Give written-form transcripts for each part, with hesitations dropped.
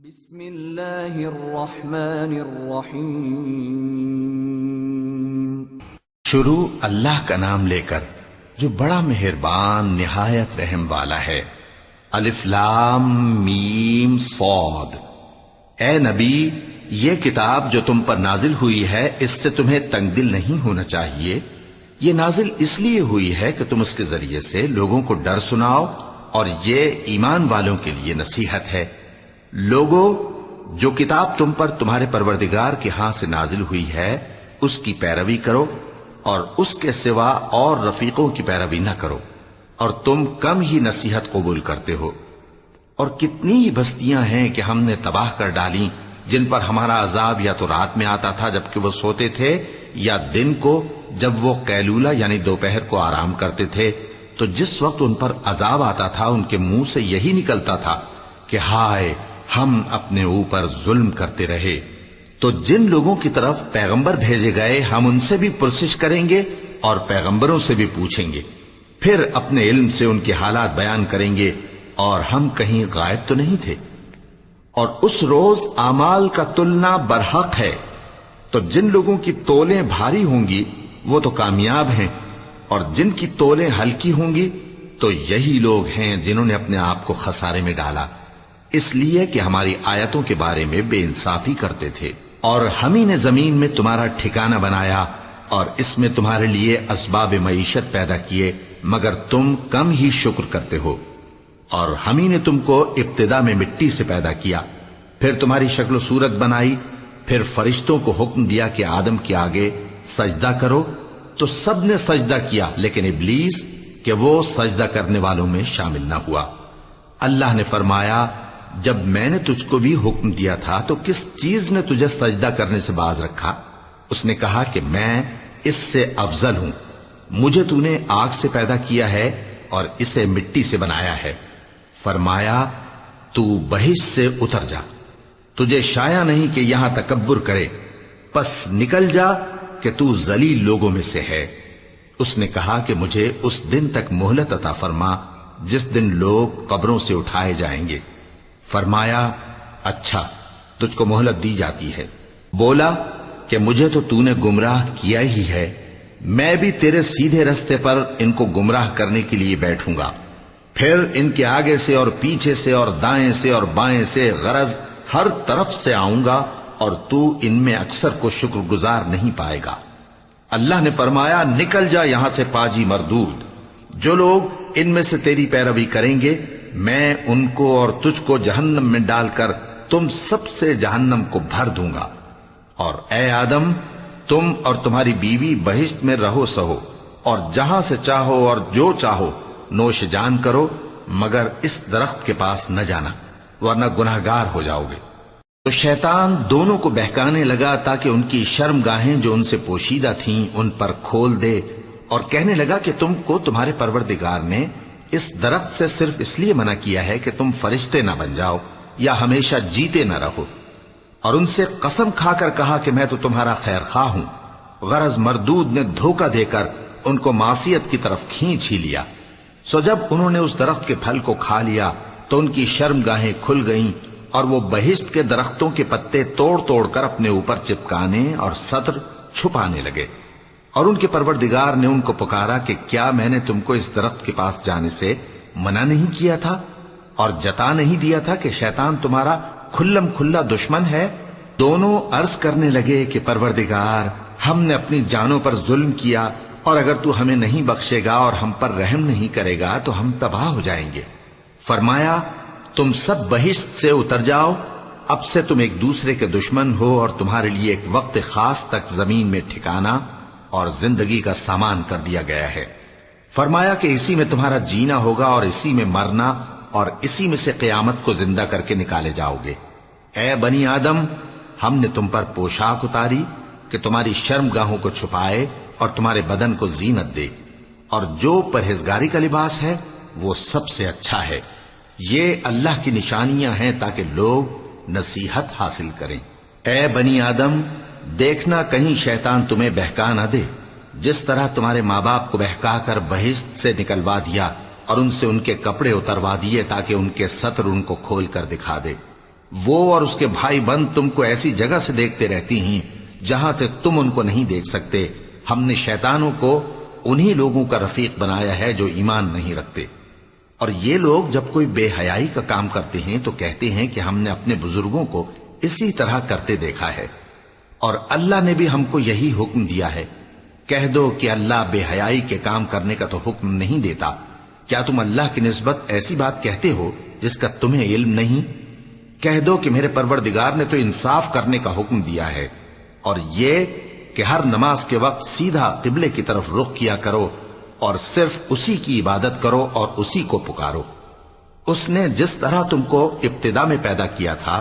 بسم اللہ الرحمن الرحیم۔ شروع اللہ کا نام لے کر جو بڑا مہربان نہایت رحم والا ہے۔ الف لام میم صاد۔ اے نبی، یہ کتاب جو تم پر نازل ہوئی ہے اس سے تمہیں تنگ دل نہیں ہونا چاہیے۔ یہ نازل اس لیے ہوئی ہے کہ تم اس کے ذریعے سے لوگوں کو ڈر سناؤ، اور یہ ایمان والوں کے لیے نصیحت ہے۔ لوگو، جو کتاب تم پر تمہارے پروردگار کے ہاں سے نازل ہوئی ہے اس کی پیروی کرو، اور اس کے سوا اور رفیقوں کی پیروی نہ کرو، اور تم کم ہی نصیحت قبول کرتے ہو۔ اور کتنی ہی بستیاں ہیں کہ ہم نے تباہ کر ڈالیں جن پر ہمارا عذاب یا تو رات میں آتا تھا جبکہ وہ سوتے تھے، یا دن کو جب وہ قیلولہ یعنی دوپہر کو آرام کرتے تھے، تو جس وقت ان پر عذاب آتا تھا ان کے منہ سے یہی نکلتا تھا کہ ہائے، ہم اپنے اوپر ظلم کرتے رہے۔ تو جن لوگوں کی طرف پیغمبر بھیجے گئے ہم ان سے بھی پرسش کریں گے اور پیغمبروں سے بھی پوچھیں گے، پھر اپنے علم سے ان کے حالات بیان کریں گے، اور ہم کہیں غائب تو نہیں تھے۔ اور اس روز اعمال کا تلنا برحق ہے، تو جن لوگوں کی تولیں بھاری ہوں گی وہ تو کامیاب ہیں، اور جن کی تولیں ہلکی ہوں گی تو یہی لوگ ہیں جنہوں نے اپنے آپ کو خسارے میں ڈالا، اس لیے کہ ہماری آیتوں کے بارے میں بے انصافی کرتے تھے۔ اور ہم ہی نے زمین میں تمہارا ٹھکانہ بنایا اور اس میں تمہارے لیے اسباب معیشت پیدا کیے، مگر تم کم ہی شکر کرتے ہو۔ اور ہم ہی نے تم کو ابتدا میں مٹی سے پیدا کیا، پھر تمہاری شکل و صورت بنائی، پھر فرشتوں کو حکم دیا کہ آدم کے آگے سجدہ کرو، تو سب نے سجدہ کیا لیکن ابلیس کہ وہ سجدہ کرنے والوں میں شامل نہ ہوا۔ اللہ نے فرمایا، جب میں نے تجھ کو بھی حکم دیا تھا تو کس چیز نے تجھے سجدہ کرنے سے باز رکھا؟ اس نے کہا کہ میں اس سے افضل ہوں، مجھے تو نے آگ سے پیدا کیا ہے اور اسے مٹی سے بنایا ہے۔ فرمایا، تو بہشت سے اتر جا، تجھے شایع نہیں کہ یہاں تکبر کرے، پس نکل جا کہ تو ذلیل لوگوں میں سے ہے۔ اس نے کہا کہ مجھے اس دن تک مہلت عطا فرما جس دن لوگ قبروں سے اٹھائے جائیں گے۔ فرمایا، اچھا، تجھ کو مہلت دی جاتی ہے۔ بولا کہ مجھے تو نے گمراہ کیا ہی ہے، میں بھی تیرے سیدھے رستے پر ان کو گمراہ کرنے کے لیے بیٹھوں گا، پھر ان کے آگے سے اور پیچھے سے اور دائیں سے اور بائیں سے، غرض ہر طرف سے آؤں گا، اور تو ان میں اکثر کو شکر گزار نہیں پائے گا۔ اللہ نے فرمایا، نکل جا یہاں سے پاجی مردود، جو لوگ ان میں سے تیری پیروی کریں گے میں ان کو اور تجھ کو جہنم میں ڈال کر تم سب سے جہنم کو بھر دوں گا۔ اور اے آدم، تم اور تمہاری بیوی بہشت میں رہو سہو، اور جہاں سے چاہو اور جو چاہو نوش جان کرو، مگر اس درخت کے پاس نہ جانا ورنہ گناہگار ہو جاؤ گے۔ تو شیطان دونوں کو بہکانے لگا تاکہ ان کی شرم گاہیں جو ان سے پوشیدہ تھیں ان پر کھول دے، اور کہنے لگا کہ تم کو تمہارے پروردگار نے اس درخت سے صرف اس لیے منع کیا ہے کہ تم فرشتے نہ بن جاؤ یا ہمیشہ جیتے نہ رہو۔ اور ان سے قسم کھا کر کہا کہ میں تو تمہارا خیر خواہ ہوں۔ غرض مردود نے دھوکہ دے کر ان کو معصیت کی طرف کھینچ ہی لیا۔ سو جب انہوں نے اس درخت کے پھل کو کھا لیا تو ان کی شرم گاہیں کھل گئیں، اور وہ بہشت کے درختوں کے پتے توڑ توڑ کر اپنے اوپر چپکانے اور سطر چھپانے لگے۔ اور ان کے پروردگار نے ان کو پکارا کہ کیا میں نے تم کو اس درخت کے پاس جانے سے منع نہیں کیا تھا، اور جتا نہیں دیا تھا کہ شیطان تمہارا کھلم کھلا دشمن ہے؟ دونوں عرض کرنے لگے کہ پروردگار، ہم نے اپنی جانوں پر ظلم کیا، اور اگر تو ہمیں نہیں بخشے گا اور ہم پر رحم نہیں کرے گا تو ہم تباہ ہو جائیں گے۔ فرمایا، تم سب بہشت سے اتر جاؤ، اب سے تم ایک دوسرے کے دشمن ہو، اور تمہارے لیے ایک وقت خاص تک زمین میں ٹھکانا اور زندگی کا سامان کر دیا گیا ہے۔ فرمایا کہ اسی میں تمہارا جینا ہوگا اور اسی میں مرنا، اور اسی میں سے قیامت کو زندہ کر کے نکالے جاؤ گے۔ اے بنی آدم، ہم نے تم پر پوشاک اتاری کہ تمہاری شرم گاہوں کو چھپائے اور تمہارے بدن کو زینت دے، اور جو پرہیزگاری کا لباس ہے وہ سب سے اچھا ہے۔ یہ اللہ کی نشانیاں ہیں تاکہ لوگ نصیحت حاصل کریں۔ اے بنی آدم، دیکھنا کہیں شیطان تمہیں بہکا نہ دے، جس طرح تمہارے ماں باپ کو بہکا کر بہشت سے نکلوا دیا اور ان سے ان کے کپڑے اتروا دیے تاکہ ان کے ستر ان کو کھول کر دکھا دے۔ وہ اور اس کے بھائی بند تم کو ایسی جگہ سے دیکھتے رہتی ہیں جہاں سے تم ان کو نہیں دیکھ سکتے. ہم نے شیطانوں کو انہی لوگوں کا رفیق بنایا ہے جو ایمان نہیں رکھتے. اور یہ لوگ جب کوئی بے حیائی کا کام کرتے ہیں تو کہتے ہیں کہ ہم نے اپنے بزرگوں کو اسی طرح کرتے دیکھا ہے اور اللہ نے بھی ہم کو یہی حکم دیا ہے. کہہ دو کہ اللہ بے حیائی کے کام کرنے کا تو حکم نہیں دیتا. کیا تم اللہ کی نسبت ایسی بات کہتے ہو جس کا تمہیں علم نہیں؟ کہہ دو کہ میرے پروردگار نے تو انصاف کرنے کا حکم دیا ہے اور یہ کہ ہر نماز کے وقت سیدھا قبلے کی طرف رخ کیا کرو اور صرف اسی کی عبادت کرو اور اسی کو پکارو. اس نے جس طرح تم کو ابتدا میں پیدا کیا تھا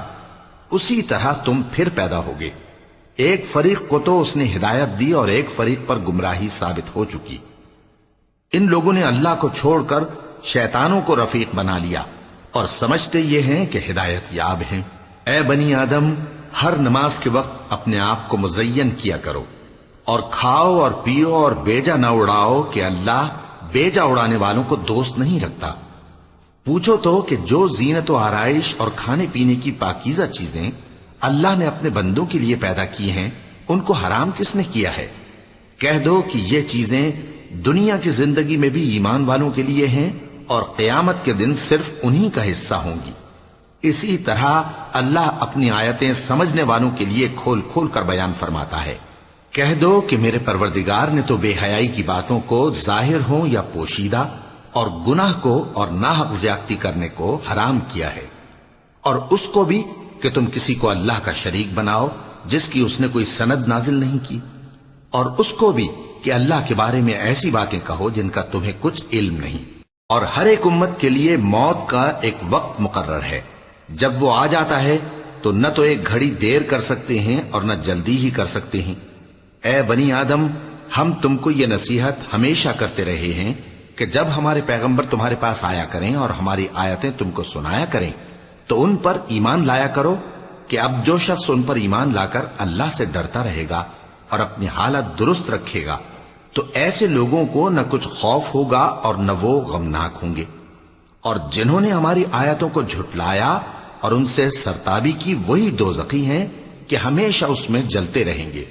اسی طرح تم پھر پیدا ہوگے. ایک فریق کو تو اس نے ہدایت دی اور ایک فریق پر گمراہی ثابت ہو چکی. ان لوگوں نے اللہ کو چھوڑ کر شیطانوں کو رفیق بنا لیا اور سمجھتے یہ ہیں کہ ہدایت یاب ہیں. اے بنی آدم، ہر نماز کے وقت اپنے آپ کو مزین کیا کرو اور کھاؤ اور پیو اور بیجا نہ اڑاؤ کہ اللہ بیجا اڑانے والوں کو دوست نہیں رکھتا. پوچھو تو کہ جو زینت و آرائش اور کھانے پینے کی پاکیزہ چیزیں اللہ نے اپنے بندوں کے لیے پیدا کی ہیں ان کو حرام کس نے کیا ہے؟ کہہ دو کہ یہ چیزیں دنیا کی زندگی میں بھی ایمان والوں کے لیے ہیں اور قیامت کے دن صرف انہی کا حصہ ہوں گی. اسی طرح اللہ اپنی آیتیں سمجھنے والوں کے لیے کھول کھول کر بیان فرماتا ہے. کہہ دو کہ میرے پروردگار نے تو بے حیائی کی باتوں کو ظاہر ہوں یا پوشیدہ اور گناہ کو اور ناحق زیادتی کرنے کو حرام کیا ہے، اور اس کو بھی کہ تم کسی کو اللہ کا شریک بناؤ جس کی اس نے کوئی سند نازل نہیں کی، اور اس کو بھی کہ اللہ کے بارے میں ایسی باتیں کہو جن کا تمہیں کچھ علم نہیں. اور ہر ایک امت کے لیے موت کا ایک وقت مقرر ہے. جب وہ آ جاتا ہے تو نہ تو ایک گھڑی دیر کر سکتے ہیں اور نہ جلدی ہی کر سکتے ہیں. اے بنی آدم، ہم تم کو یہ نصیحت ہمیشہ کرتے رہے ہیں کہ جب ہمارے پیغمبر تمہارے پاس آیا کریں اور ہماری آیتیں تم کو سنایا کریں تو ان پر ایمان لایا کرو کہ اب جو شخص ان پر ایمان لا کر اللہ سے ڈرتا رہے گا اور اپنی حالت درست رکھے گا تو ایسے لوگوں کو نہ کچھ خوف ہوگا اور نہ وہ غمناک ہوں گے. اور جنہوں نے ہماری آیتوں کو جھٹلایا اور ان سے سرتابی کی وہی دوزخی ہیں کہ ہمیشہ اس میں جلتے رہیں گے.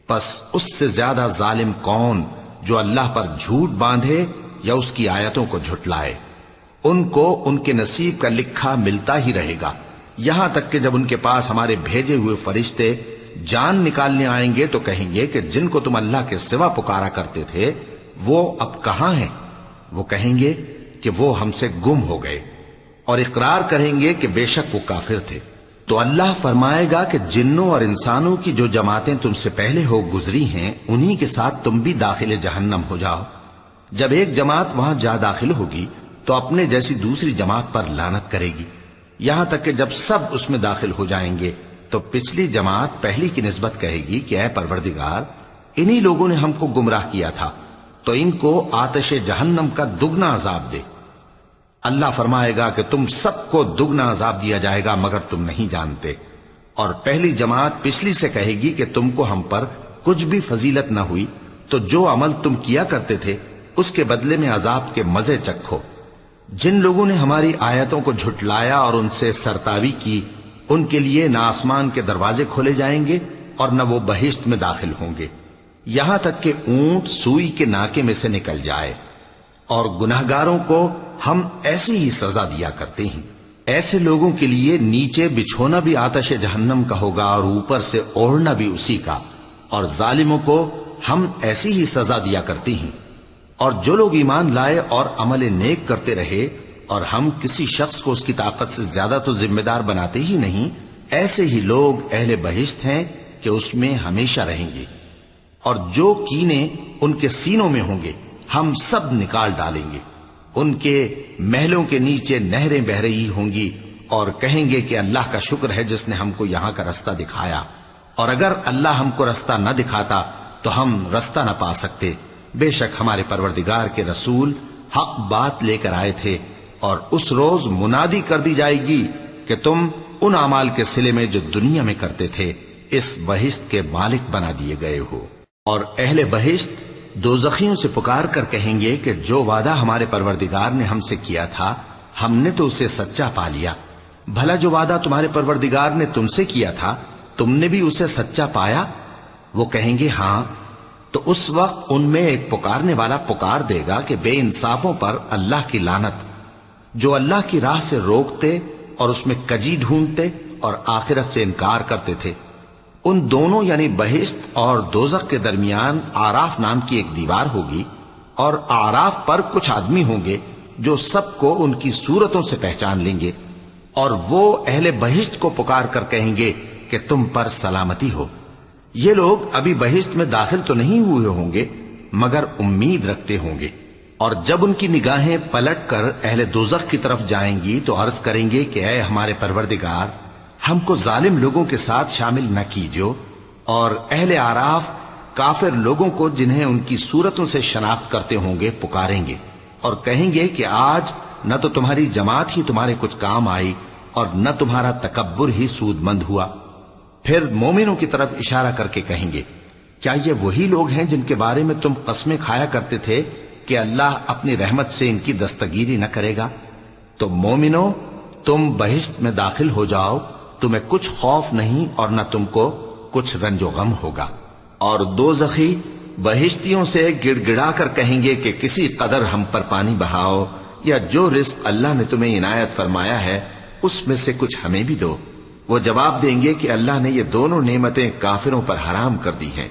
پس اس سے زیادہ ظالم کون جو اللہ پر جھوٹ باندھے یا اس کی آیتوں کو جھٹلائے. ان کو ان کے نصیب کا لکھا ملتا ہی رہے گا یہاں تک کہ جب ان کے پاس ہمارے بھیجے ہوئے فرشتے جان نکالنے آئیں گے تو کہیں گے کہ جن کو تم اللہ کے سوا پکارا کرتے تھے وہ اب کہاں ہیں؟ وہ کہیں گے کہ وہ ہم سے گم ہو گئے، اور اقرار کریں گے کہ بے شک وہ کافر تھے. تو اللہ فرمائے گا کہ جنوں اور انسانوں کی جو جماعتیں تم سے پہلے ہو گزری ہیں انہی کے ساتھ تم بھی داخل جہنم ہو جاؤ. جب ایک جماعت وہاں جا داخل ہوگی تو اپنے جیسی دوسری جماعت پر لعنت کرے گی، یہاں تک کہ جب سب اس میں داخل ہو جائیں گے تو پچھلی جماعت پہلی کی نسبت کہے گی کہ اے پروردگار، انہی لوگوں نے ہم کو گمراہ کیا تھا تو ان کو آتش جہنم کا دگنا عذاب دے. اللہ فرمائے گا کہ تم سب کو دگنا عذاب دیا جائے گا مگر تم نہیں جانتے. اور پہلی جماعت پچھلی سے کہے گی کہ تم کو ہم پر کچھ بھی فضیلت نہ ہوئی تو جو عمل تم کیا کرتے تھے اس کے بدلے میں عذاب کے مزے چکھو. جن لوگوں نے ہماری آیتوں کو جھٹلایا اور ان سے سرتاوی کی ان کے لیے نہ آسمان کے دروازے کھولے جائیں گے اور نہ وہ بہشت میں داخل ہوں گے یہاں تک کہ اونٹ سوئی کے ناکے میں سے نکل جائے. اور گناہگاروں کو ہم ایسی ہی سزا دیا کرتے ہیں. ایسے لوگوں کے لیے نیچے بچھونا بھی آتش جہنم کا ہوگا اور اوپر سے اوڑھنا بھی اسی کا، اور ظالموں کو ہم ایسی ہی سزا دیا کرتے ہیں. اور جو لوگ ایمان لائے اور عمل نیک کرتے رہے اور ہم کسی شخص کو اس کی طاقت سے زیادہ تو ذمہ دار بناتے ہی نہیں، ایسے ہی لوگ اہل بہشت ہیں کہ اس میں ہمیشہ رہیں گے. اور جو کینے ان کے سینوں میں ہوں گے ہم سب نکال ڈالیں گے. ان کے محلوں کے نیچے نہریں بہ رہی ہوں گی اور کہیں گے کہ اللہ کا شکر ہے جس نے ہم کو یہاں کا رستہ دکھایا، اور اگر اللہ ہم کو رستہ نہ دکھاتا تو ہم رستہ نہ پا سکتے. بے شک ہمارے پروردگار کے رسول حق بات لے کر آئے تھے، اور اس روز منادی کر دی جائے گی کہ تم ان اعمال کے صلے میں جو دنیا میں کرتے تھے اس بہشت کے مالک بنا دیے گئے ہو. اور اہل بہشت دوزخیوں سے پکار کر کہیں گے کہ جو وعدہ ہمارے پروردگار نے ہم سے کیا تھا ہم نے تو اسے سچا پا لیا، بھلا جو وعدہ تمہارے پروردگار نے تم سے کیا تھا تم نے بھی اسے سچا پایا؟ وہ کہیں گے ہاں، تو اس وقت ان میں ایک پکارنے والا پکار دے گا کہ بے انصافوں پر اللہ کی لعنت، جو اللہ کی راہ سے روکتے اور اس میں کجی ڈھونڈتے اور آخرت سے انکار کرتے تھے۔ ان دونوں یعنی بہشت اور دوزخ کے درمیان آراف نام کی ایک دیوار ہوگی، اور آراف پر کچھ آدمی ہوں گے جو سب کو ان کی صورتوں سے پہچان لیں گے، اور وہ اہل بہشت کو پکار کر کہیں گے کہ تم پر سلامتی ہو۔ یہ لوگ ابھی بہشت میں داخل تو نہیں ہوئے ہوں گے مگر امید رکھتے ہوں گے، اور جب ان کی نگاہیں پلٹ کر اہل دوزخ کی طرف جائیں گی تو عرض کریں گے کہ اے ہمارے پروردگار، ہم کو ظالم لوگوں کے ساتھ شامل نہ کیجو۔ اور اہل آراف کافر لوگوں کو جنہیں ان کی صورتوں سے شناخت کرتے ہوں گے پکاریں گے اور کہیں گے کہ آج نہ تو تمہاری جماعت ہی تمہارے کچھ کام آئی اور نہ تمہارا تکبر ہی سود مند ہوا۔ پھر مومنوں کی طرف اشارہ کر کے کہیں گے، کیا یہ وہی لوگ ہیں جن کے بارے میں تم قسمیں کھایا کرتے تھے کہ اللہ اپنی رحمت سے ان کی دستگیری نہ کرے گا؟ تو مومنوں، تم بہشت میں داخل ہو جاؤ، تمہیں کچھ خوف نہیں اور نہ تم کو کچھ رنج و غم ہوگا۔ اور دوزخی بہشتیوں سے گڑ گڑا کر کہیں گے کہ کسی قدر ہم پر پانی بہاؤ، یا جو رزق اللہ نے تمہیں عنایت فرمایا ہے اس میں سے کچھ ہمیں بھی دو۔ وہ جواب دیں گے کہ اللہ نے یہ دونوں نعمتیں کافروں پر حرام کر دی ہیں،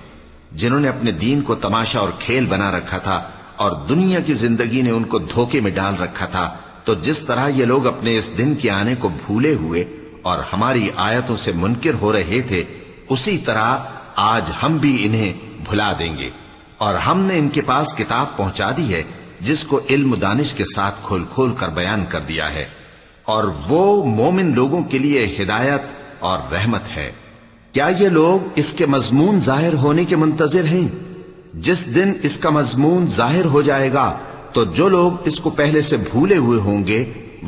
جنہوں نے اپنے دین کو تماشا اور کھیل بنا رکھا تھا اور دنیا کی زندگی نے ان کو دھوکے میں ڈال رکھا تھا۔ تو جس طرح یہ لوگ اپنے اس دن کے آنے کو بھولے ہوئے اور ہماری آیتوں سے منکر ہو رہے تھے، اسی طرح آج ہم بھی انہیں بھلا دیں گے۔ اور ہم نے ان کے پاس کتاب پہنچا دی ہے جس کو علم و دانش کے ساتھ کھول کھول کر بیان کر دیا ہے، اور وہ مومن لوگوں کے لیے ہدایت اور رحمت ہے۔ کیا یہ لوگ اس کے مضمون ظاہر ہونے کے منتظر ہیں؟ جس دن اس کا مضمون ظاہر ہو جائے گا تو جو لوگ اس کو پہلے سے بھولے ہوئے ہوں گے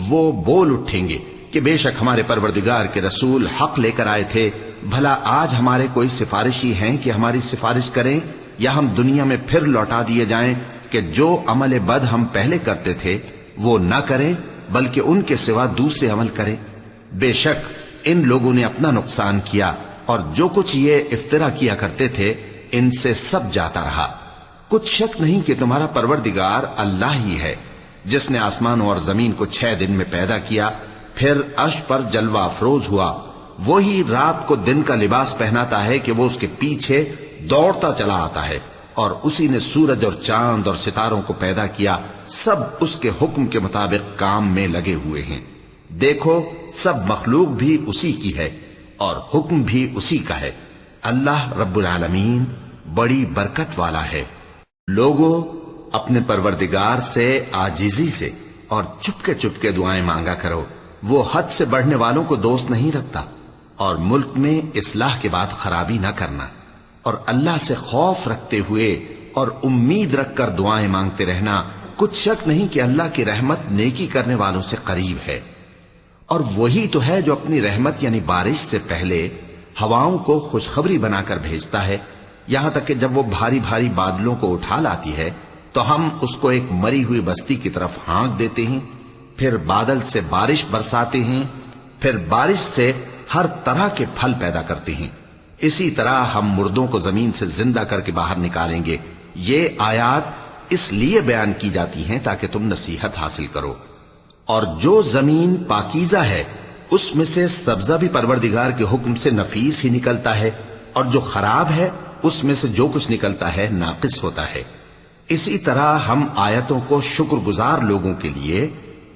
وہ بول اٹھیں گے کہ بے شک ہمارے پروردگار کے رسول حق لے کر آئے تھے، بھلا آج ہمارے کوئی سفارشی ہیں کہ ہماری سفارش کریں، یا ہم دنیا میں پھر لوٹا دیے جائیں کہ جو عمل بد ہم پہلے کرتے تھے وہ نہ کریں بلکہ ان کے سوا دوسرے عمل کریں۔ بے شک ان لوگوں نے اپنا نقصان کیا، اور جو کچھ یہ افترا کیا کرتے تھے ان سے سب جاتا رہا۔ کچھ شک نہیں کہ تمہارا پروردگار اللہ ہی ہے جس نے آسمانوں اور زمین کو 6 دن میں پیدا کیا، پھر عرش پر جلوہ افروز ہوا۔ وہی رات کو دن کا لباس پہناتا ہے کہ وہ اس کے پیچھے دوڑتا چلا آتا ہے، اور اسی نے سورج اور چاند اور ستاروں کو پیدا کیا، سب اس کے حکم کے مطابق کام میں لگے ہوئے ہیں۔ دیکھو سب مخلوق بھی اسی کی ہے اور حکم بھی اسی کا ہے۔ اللہ رب العالمین بڑی برکت والا ہے۔ لوگوں، اپنے پروردگار سے عاجزی سے اور چپکے دعائیں مانگا کرو، وہ حد سے بڑھنے والوں کو دوست نہیں رکھتا، اور ملک میں اصلاح کے بعد خرابی نہ کرنا، اور اللہ سے خوف رکھتے ہوئے اور امید رکھ کر دعائیں مانگتے رہنا۔ کچھ شک نہیں کہ اللہ کی رحمت نیکی کرنے والوں سے قریب ہے، اور وہی تو ہے جو اپنی رحمت یعنی بارش سے پہلے ہواؤں کو خوشخبری بنا کر بھیجتا ہے، یہاں تک کہ جب وہ بھاری بھاری بادلوں کو اٹھا لاتی ہے تو ہم اس کو ایک مری ہوئی بستی کی طرف ہانک دیتے ہیں، پھر بادل سے بارش برساتے ہیں، پھر بارش سے ہر طرح کے پھل پیدا کرتے ہیں۔ اسی طرح ہم مردوں کو زمین سے زندہ کر کے باہر نکالیں گے۔ یہ آیات اس لیے بیان کی جاتی ہیں تاکہ تم نصیحت حاصل کرو۔ اور جو زمین پاکیزہ ہے اس میں سے سبزہ بھی پروردگار کے حکم سے نفیس ہی نکلتا ہے، اور جو خراب ہے اس میں سے جو کچھ نکلتا ہے ناقص ہوتا ہے۔ اسی طرح ہم آیتوں کو شکر گزار لوگوں کے لیے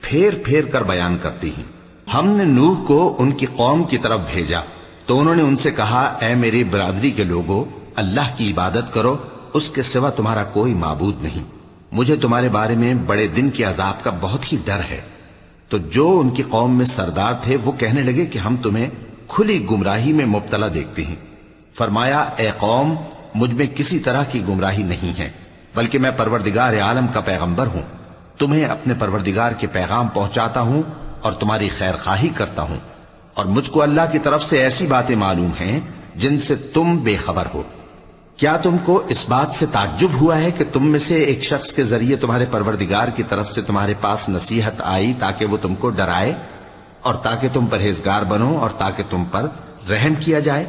پھیر پھیر کر بیان کرتے ہیں۔ ہم نے نوح کو ان کی قوم کی طرف بھیجا تو انہوں نے ان سے کہا، اے میری برادری کے لوگوں، اللہ کی عبادت کرو، اس کے سوا تمہارا کوئی معبود نہیں، مجھے تمہارے بارے میں بڑے دن کے عذاب کا بہت ہی ڈر ہے۔ تو جو ان کی قوم میں سردار تھے وہ کہنے لگے کہ ہم تمہیں کھلی گمراہی میں مبتلا دیکھتے ہیں۔ فرمایا، اے قوم، مجھ میں کسی طرح کی گمراہی نہیں ہے، بلکہ میں پروردگار عالم کا پیغمبر ہوں، تمہیں اپنے پروردگار کے پیغام پہنچاتا ہوں اور تمہاری خیر خواہی کرتا ہوں، اور مجھ کو اللہ کی طرف سے ایسی باتیں معلوم ہیں جن سے تم بے خبر ہو۔ کیا تم کو اس بات سے تعجب ہوا ہے کہ تم میں سے ایک شخص کے ذریعے تمہارے پروردگار کی طرف سے تمہارے پاس نصیحت آئی تاکہ وہ تم کو ڈرائے؟ اور تاکہ تم پرہیزگار بنو اور تاکہ تم پر رحم کیا جائے.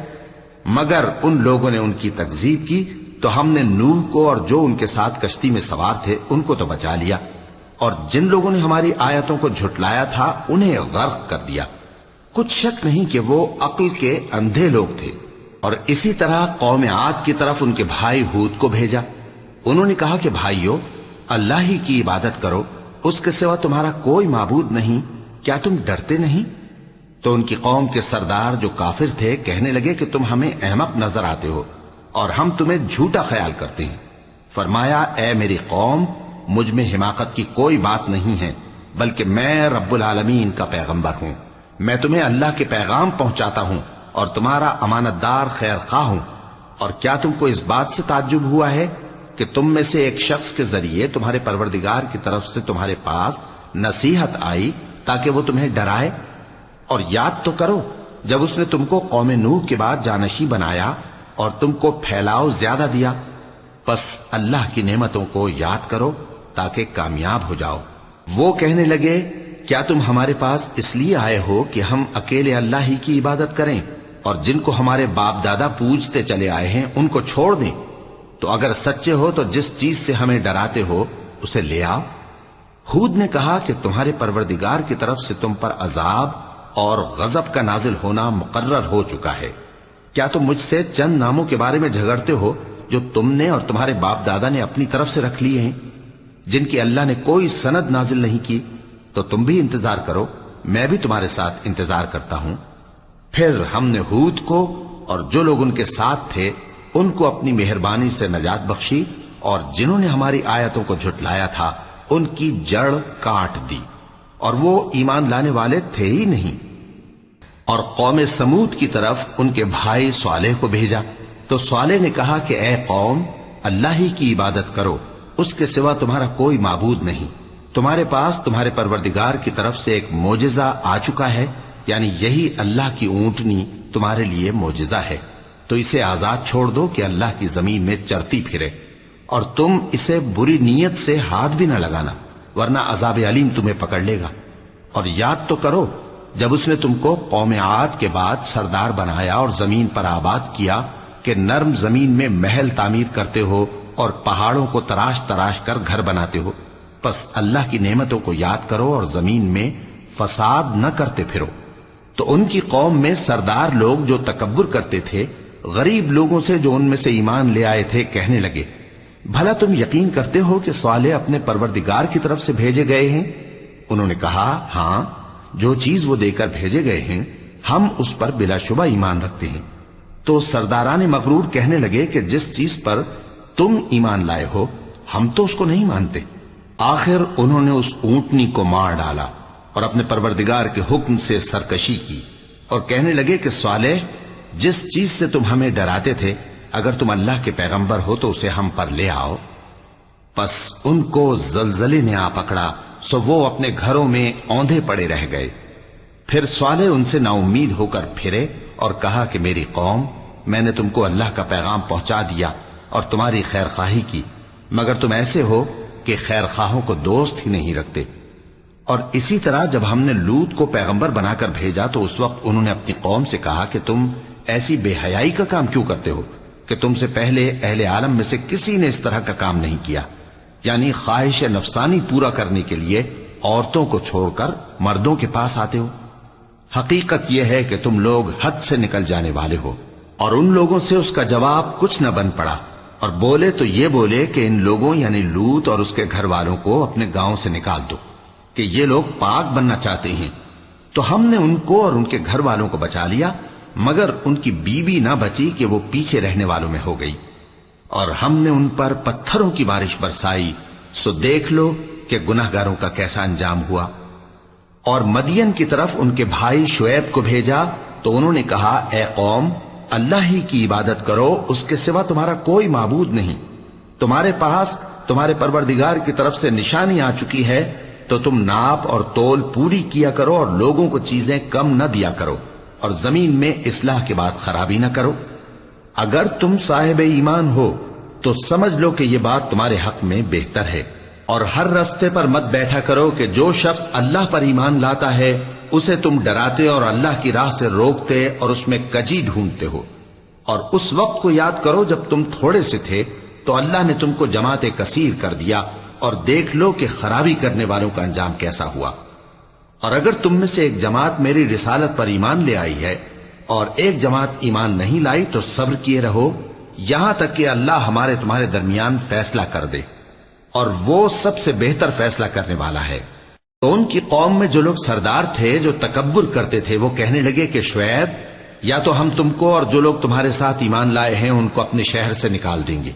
مگر ان لوگوں نے ان کی تکذیب کی تو ہم نے نوح کو اور جو ان کے ساتھ کشتی میں سوار تھے ان کو تو بچا لیا، اور جن لوگوں نے ہماری آیتوں کو جھٹلایا تھا انہیں غرق کر دیا. کچھ شک نہیں کہ وہ عقل کے اندھے لوگ تھے. اور اسی طرح قوم عاد کی طرف ان کے بھائی ہود کو بھیجا. انہوں نے کہا کہ بھائیو، اللہ ہی کی عبادت کرو، اس کے سوا تمہارا کوئی معبود نہیں، کیا تم ڈرتے نہیں؟ تو ان کی قوم کے سردار جو کافر تھے کہنے لگے کہ تم ہمیں احمق نظر آتے ہو اور ہم تمہیں جھوٹا خیال کرتے ہیں. فرمایا اے میری قوم، مجھ میں حماقت کی کوئی بات نہیں ہے، بلکہ میں رب العالمین کا پیغمبر ہوں. میں تمہیں اللہ کے پیغام پہنچاتا ہوں اور تمہارا امانت دار خیر خواہ ہوں. اور کیا تم کو اس بات سے تعجب ہوا ہے کہ تم میں سے ایک شخص کے ذریعے تمہارے پروردگار کی طرف سے تمہارے پاس نصیحت آئی تاکہ وہ تمہیں ڈرائے؟ اور یاد تو کرو جب اس نے تم کو قوم نوح کے بعد جانشی بنایا اور تم کو پھیلاؤ زیادہ دیا. پس اللہ کی نعمتوں کو یاد کرو تاکہ کامیاب ہو جاؤ. وہ کہنے لگے کیا تم ہمارے پاس اس لیے آئے ہو کہ ہم اکیلے اللہ ہی کی عبادت کریں اور جن کو ہمارے باپ دادا پوجتے چلے آئے ہیں ان کو چھوڑ دیں؟ تو اگر سچے ہو تو جس چیز سے ہمیں ڈراتے ہو اسے لے آؤ. ہود نے کہا کہ تمہارے پروردگار کی طرف سے تم پر عذاب اور غضب کا نازل ہونا مقرر ہو چکا ہے. کیا تم مجھ سے چند ناموں کے بارے میں جھگڑتے ہو جو تم نے اور تمہارے باپ دادا نے اپنی طرف سے رکھ لیے ہیں، جن کی اللہ نے کوئی سند نازل نہیں کی؟ تو تم بھی انتظار کرو، میں بھی تمہارے ساتھ انتظار کرتا ہوں. پھر ہم نے ہود کو اور جو لوگ ان کے ساتھ تھے ان کو اپنی مہربانی سے نجات بخشی، اور جنہوں نے ہماری آیتوں کو جھٹلایا تھا ان کی جڑ کاٹ دی، اور وہ ایمان لانے والے تھے ہی نہیں. اور قوم سمود کی طرف ان کے بھائی صالح کو بھیجا تو صالح نے کہا کہ اے قوم، اللہ ہی کی عبادت کرو، اس کے سوا تمہارا کوئی معبود نہیں. تمہارے پاس تمہارے پروردگار کی طرف سے ایک معجزہ آ چکا ہے، یعنی یہی اللہ کی اونٹنی تمہارے لیے معجزہ ہے. تو اسے آزاد چھوڑ دو کہ اللہ کی زمین میں چرتی پھرے، اور تم اسے بری نیت سے ہاتھ بھی نہ لگانا ورنہ عذاب علیم تمہیں پکڑ لے گا. اور یاد تو کرو جب اس نے تم کو قوم عاد کے بعد سردار بنایا اور زمین پر آباد کیا کہ نرم زمین میں محل تعمیر کرتے ہو اور پہاڑوں کو تراش تراش کر گھر بناتے ہو. پس اللہ کی نعمتوں کو یاد کرو اور زمین میں فساد نہ کرتے پھرو. تو ان کی قوم میں سردار لوگ جو تکبر کرتے تھے غریب لوگوں سے جو ان میں سے ایمان لے آئے تھے کہنے لگے بھلا تم یقین کرتے ہو کہ صالح اپنے پروردگار کی طرف سے بھیجے گئے ہیں؟ انہوں نے کہا ہاں، جو چیز وہ دے کر بھیجے گئے ہیں ہم اس پر بلا شبہ ایمان رکھتے ہیں. تو سرداران مغرور کہنے لگے کہ جس چیز پر تم ایمان لائے ہو ہم تو اس کو نہیں مانتے. آخر انہوں نے اس اونٹنی کو مار ڈالا اور اپنے پروردگار کے حکم سے سرکشی کی، اور کہنے لگے کہ صالح، جس چیز سے تم ہمیں ڈراتے تھے اگر تم اللہ کے پیغمبر ہو تو اسے ہم پر لے آؤ. پس ان کو زلزلے نے آ پکڑا سو وہ اپنے گھروں میں اوندھے پڑے رہ گئے. پھر صالح ان سے نا امید ہو کر پھرے اور کہا کہ میری قوم، میں نے تم کو اللہ کا پیغام پہنچا دیا اور تمہاری خیر خواہی کی، مگر تم ایسے ہو کہ خیر خواہوں کو دوست ہی نہیں رکھتے. اور اسی طرح جب ہم نے لوط کو پیغمبر بنا کر بھیجا تو اس وقت انہوں نے اپنی قوم سے کہا کہ تم ایسی بے حیائی کا کام کیوں کرتے ہو کہ تم سے پہلے اہل عالم میں سے کسی نے اس طرح کا کام نہیں کیا، یعنی خواہش نفسانی پورا کرنے کے لیے عورتوں کو چھوڑ کر مردوں کے پاس آتے ہو. حقیقت یہ ہے کہ تم لوگ حد سے نکل جانے والے ہو. اور ان لوگوں سے اس کا جواب کچھ نہ بن پڑا، اور بولے تو یہ بولے کہ ان لوگوں یعنی لوط اور اس کے گھر والوں کو اپنے گاؤں سے نکال دو کہ یہ لوگ پاک بننا چاہتے ہیں. تو ہم نے ان کو اور ان کے گھر والوں کو بچا لیا، مگر ان کی بیوی نہ بچی کہ وہ پیچھے رہنے والوں میں ہو گئی. اور ہم نے ان پر پتھروں کی بارش برسائی، سو دیکھ لو کہ گناہگاروں کا کیسا انجام ہوا. اور مدین کی طرف ان کے بھائی شعیب کو بھیجا تو انہوں نے کہا اے قوم، اللہ ہی کی عبادت کرو، اس کے سوا تمہارا کوئی معبود نہیں. تمہارے پاس تمہارے پروردگار کی طرف سے نشانی آ چکی ہے، تو تم ناپ اور تول پوری کیا کرو اور لوگوں کو چیزیں کم نہ دیا کرو، اور زمین میں اصلاح کے بعد خرابی نہ کرو. اگر تم صاحب ایمان ہو تو سمجھ لو کہ یہ بات تمہارے حق میں بہتر ہے. اور ہر رستے پر مت بیٹھا کرو کہ جو شخص اللہ پر ایمان لاتا ہے اسے تم ڈراتے اور اللہ کی راہ سے روکتے اور اس میں کجی ڈھونڈتے ہو. اور اس وقت کو یاد کرو جب تم تھوڑے سے تھے تو اللہ نے تم کو جماعت کثیر کر دیا، اور دیکھ لو کہ خرابی کرنے والوں کا انجام کیسا ہوا. اور اگر تم میں سے ایک جماعت میری رسالت پر ایمان لے آئی ہے اور ایک جماعت ایمان نہیں لائی تو صبر کیے رہو یہاں تک کہ اللہ ہمارے تمہارے درمیان فیصلہ کر دے، اور وہ سب سے بہتر فیصلہ کرنے والا ہے. تو ان کی قوم میں جو لوگ سردار تھے جو تکبر کرتے تھے وہ کہنے لگے کہ شعیب، یا تو ہم تم کو اور جو لوگ تمہارے ساتھ ایمان لائے ہیں ان کو اپنے شہر سے نکال دیں گے،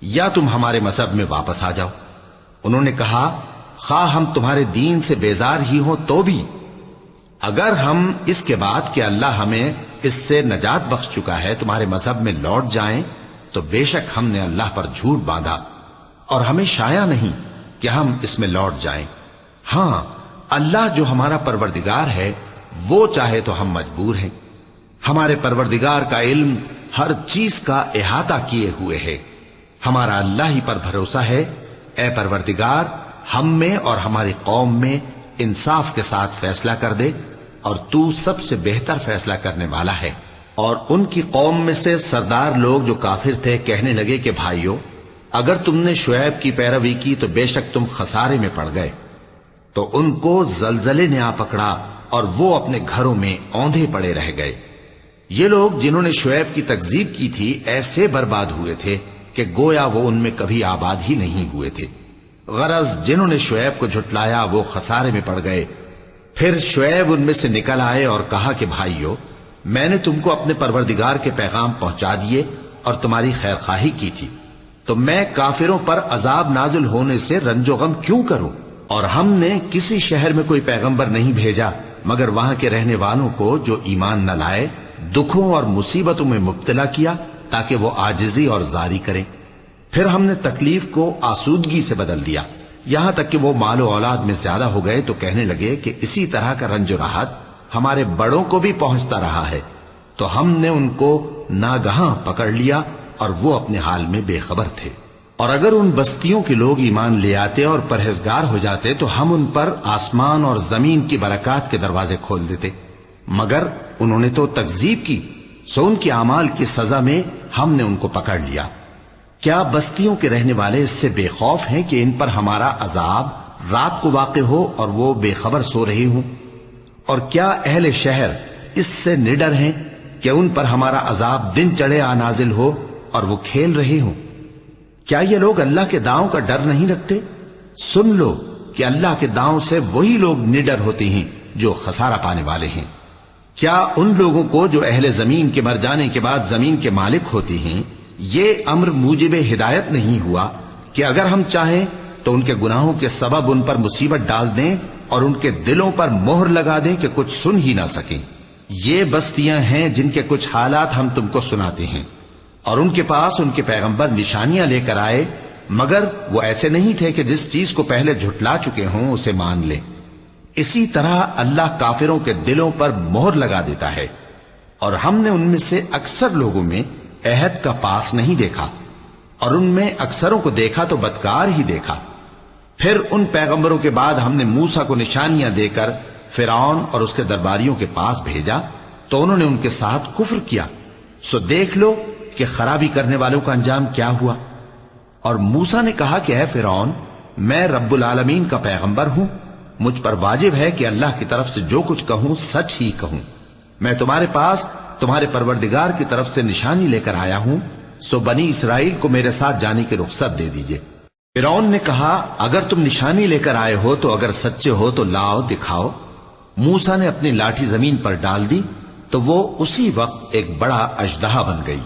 یا تم ہمارے مذہب میں واپس آ جاؤ. انہوں نے کہا خواہ ہم تمہارے دین سے بیزار ہی ہوں تو بھی، اگر ہم اس کے بعد کہ اللہ ہمیں اس سے نجات بخش چکا ہے تمہارے مذہب میں لوٹ جائیں تو بے شک ہم نے اللہ پر جھوٹ باندھا، اور ہمیں شایع نہیں کہ ہم اس میں لوٹ جائیں. ہاں اللہ جو ہمارا پروردگار ہے وہ چاہے تو ہم مجبور ہیں. ہمارے پروردگار کا علم ہر چیز کا احاطہ کیے ہوئے ہے. ہمارا اللہ ہی پر بھروسہ ہے. اے پروردگار ہم میں اور ہماری قوم میں انصاف کے ساتھ فیصلہ کر دے، اور تو سب سے بہتر فیصلہ کرنے والا ہے. اور ان کی قوم میں سے سردار لوگ جو کافر تھے کہنے لگے کہ بھائیو، اگر تم نے شعیب کی پیروی کی تو بے شک تم خسارے میں پڑ گئے. تو ان کو زلزلے نے آ پکڑا اور وہ اپنے گھروں میں اوندھے پڑے رہ گئے. یہ لوگ جنہوں نے شعیب کی تکذیب کی تھی ایسے برباد ہوئے تھے کہ گویا وہ ان میں کبھی آباد ہی نہیں ہوئے تھے. غرض جنہوں نے شعیب کو جھٹلایا وہ خسارے میں پڑ گئے. پھر شعیب ان میں سے نکل آئے اور کہا کہ بھائیو، میں نے تم کو اپنے پروردگار کے پیغام پہنچا دیے اور تمہاری خیر خواہی کی تھی، تو میں کافروں پر عذاب نازل ہونے سے رنج و غم کیوں کروں؟ اور ہم نے کسی شہر میں کوئی پیغمبر نہیں بھیجا مگر وہاں کے رہنے والوں کو جو ایمان نہ لائے دکھوں اور مصیبتوں میں مبتلا کیا تاکہ وہ عاجزی اور زاری کریں. پھر ہم نے تکلیف کو آسودگی سے بدل دیا، یہاں تک کہ وہ مال و اولاد میں زیادہ ہو گئے تو کہنے لگے کہ اسی طرح کا رنج و راحت ہمارے بڑوں کو بھی پہنچتا رہا ہے. تو ہم نے ان کو ناگہاں پکڑ لیا اور وہ اپنے حال میں بے خبر تھے. اور اگر ان بستیوں کے لوگ ایمان لے آتے اور پرہیزگار ہو جاتے تو ہم ان پر آسمان اور زمین کی برکات کے دروازے کھول دیتے، مگر انہوں نے تو تکذیب کی، سو ان کے اعمال کی سزا میں ہم نے ان کو پکڑ لیا. کیا بستیوں کے رہنے والے اس سے بے خوف ہیں کہ ان پر ہمارا عذاب رات کو واقع ہو اور وہ بے خبر سو رہے ہوں؟ اور کیا اہل شہر اس سے نڈر ہیں کہ ان پر ہمارا عذاب دن چڑھے آ نازل ہو اور وہ کھیل رہے ہوں؟ کیا یہ لوگ اللہ کے داؤں کا ڈر نہیں رکھتے؟ سن لو کہ اللہ کے داؤں سے وہی لوگ نڈر ہوتے ہیں جو خسارہ پانے والے ہیں. کیا ان لوگوں کو جو اہل زمین کے مر جانے کے بعد زمین کے مالک ہوتے ہیں یہ امر موجب ہدایت نہیں ہوا کہ اگر ہم چاہیں تو ان کے گناہوں کے سبب ان پر مصیبت ڈال دیں اور ان کے دلوں پر مہر لگا دیں کہ کچھ سن ہی نہ سکیں؟ یہ بستیاں ہیں جن کے کچھ حالات ہم تم کو سناتے ہیں، اور ان کے پاس ان کے پیغمبر نشانیاں لے کر آئے، مگر وہ ایسے نہیں تھے کہ جس چیز کو پہلے جھٹلا چکے ہوں اسے مان لیں. اسی طرح اللہ کافروں کے دلوں پر مہر لگا دیتا ہے، اور ہم نے ان میں سے اکثر لوگوں میں عہد کا پاس نہیں دیکھا، اور ان میں اکثروں کو دیکھا تو بدکار ہی دیکھا. پھر ان پیغمبروں کے بعد ہم نے موسیٰ کو نشانیاں دے کر فرعون اور اس کے درباریوں کے پاس بھیجا تو انہوں نے ان کے ساتھ کفر کیا. سو دیکھ لو کہ خرابی کرنے والوں کا انجام کیا ہوا. اور موسیٰ نے کہا کہ اے فرعون، میں رب العالمین کا پیغمبر ہوں، مجھ پر واجب ہے کہ اللہ کی طرف سے جو کچھ کہوں سچ ہی کہوں. میں تمہارے پاس تمہارے پروردگار کی طرف سے نشانی لے کر آیا ہوں، سو بنی اسرائیل کو میرے ساتھ جانے کی رخصت دے دیجئے. فرعون نے کہا اگر تم نشانی لے کر آئے ہو تو اگر سچے ہو تو لاؤ دکھاؤ. موسیٰ نے اپنی لاٹھی زمین پر ڈال دی تو وہ اسی وقت ایک بڑا اژدہا بن گئی،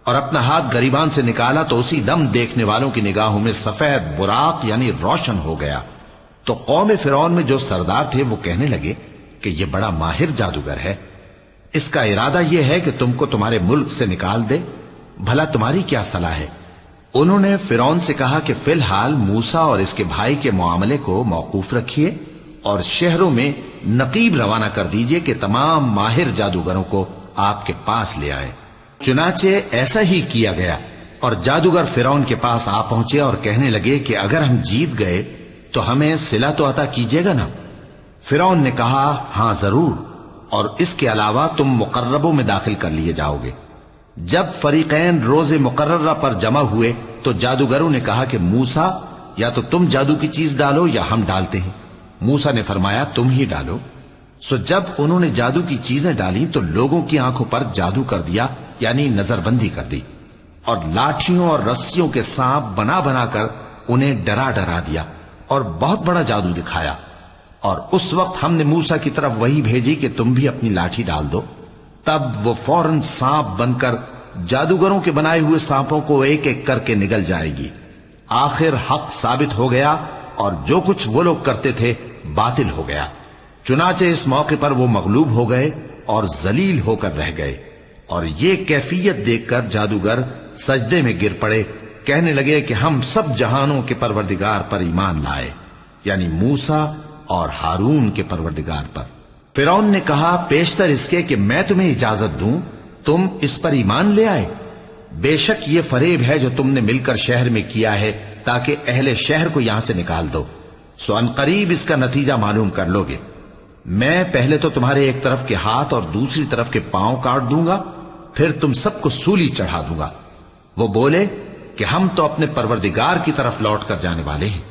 اور اپنا ہاتھ گریبان سے نکالا تو اسی دم دیکھنے والوں کی نگاہوں میں سفید براق یعنی روشن ہو گیا. تو قوم فرعون میں جو سردار تھے وہ کہنے لگے کہ یہ بڑا ماہر جادوگر ہے، اس کا ارادہ یہ ہے کہ تم کو تمہارے ملک سے نکال دے، بھلا تمہاری کیا صلاح ہے؟ انہوں نے فرعون سے کہا کہ فی الحال موسیٰ اور اس کے بھائی کے معاملے کو موقوف رکھیے اور شہروں میں نقیب روانہ کر دیجئے کہ تمام ماہر جادوگروں کو آپ کے پاس لے آئے. چنانچہ ایسا ہی کیا گیا، اور جادوگر فرعون کے پاس آ پہنچے اور کہنے لگے کہ اگر ہم جیت گئے تو ہمیں صلہ تو عطا کیجیے گا نا؟ فرعون نے کہا ہاں ضرور، اور اس کے علاوہ تم مقربوں میں داخل کر لیے جاؤ گے۔ جب فریقین روز مقررہ پر جمع ہوئے تو جادوگروں نے کہا کہ موسیٰ یا تو تم جادو کی چیز ڈالو یا ہم ڈالتے ہیں۔ موسیٰ نے فرمایا تم ہی ڈالو۔ سو جب انہوں نے جادو کی چیزیں ڈالی تو لوگوں کی آنکھوں پر جادو کر دیا، یعنی نظر بندی کر دی، اور لاٹھیوں اور رسیوں کے سانپ بنا بنا کر انہیں ڈرا ڈرا دیا اور بہت بڑا جادو دکھایا۔ اور اس وقت ہم نے موسیٰ کی طرف وحی بھیجی کہ تم بھی اپنی لاٹھی ڈال دو، تب وہ فوراً سانپ بن کر جادوگروں کے بنائے ہوئے سانپوں کو ایک ایک کر کے نگل جائے گی۔ آخر حق ثابت ہو گیا اور جو کچھ وہ لوگ کرتے تھے باطل ہو گیا۔ چنانچہ اس موقع پر وہ مغلوب ہو گئے اور ذلیل ہو کر رہ گئے، اور یہ کیفیت دیکھ کر جادوگر سجدے میں گر پڑے، کہنے لگے کہ ہم سب جہانوں کے پروردگار پر ایمان لائے، یعنی موسیٰ اور ہارون کے پروردگار پر۔ فرعون نے کہا پیشتر اس کے کہ میں تمہیں اجازت دوں تم اس پر ایمان لے آئے، بے شک یہ فریب ہے جو تم نے مل کر شہر میں کیا ہے تاکہ اہل شہر کو یہاں سے نکال دو، سو ان قریب اس کا نتیجہ معلوم کر لو گے۔ میں پہلے تو تمہارے ایک طرف کے ہاتھ اور دوسری طرف کے پاؤں کاٹ دوں گا، پھر تم سب کو سولی چڑھا دوں گا۔ وہ بولے کہ ہم تو اپنے پروردگار کی طرف لوٹ کر جانے والے ہیں،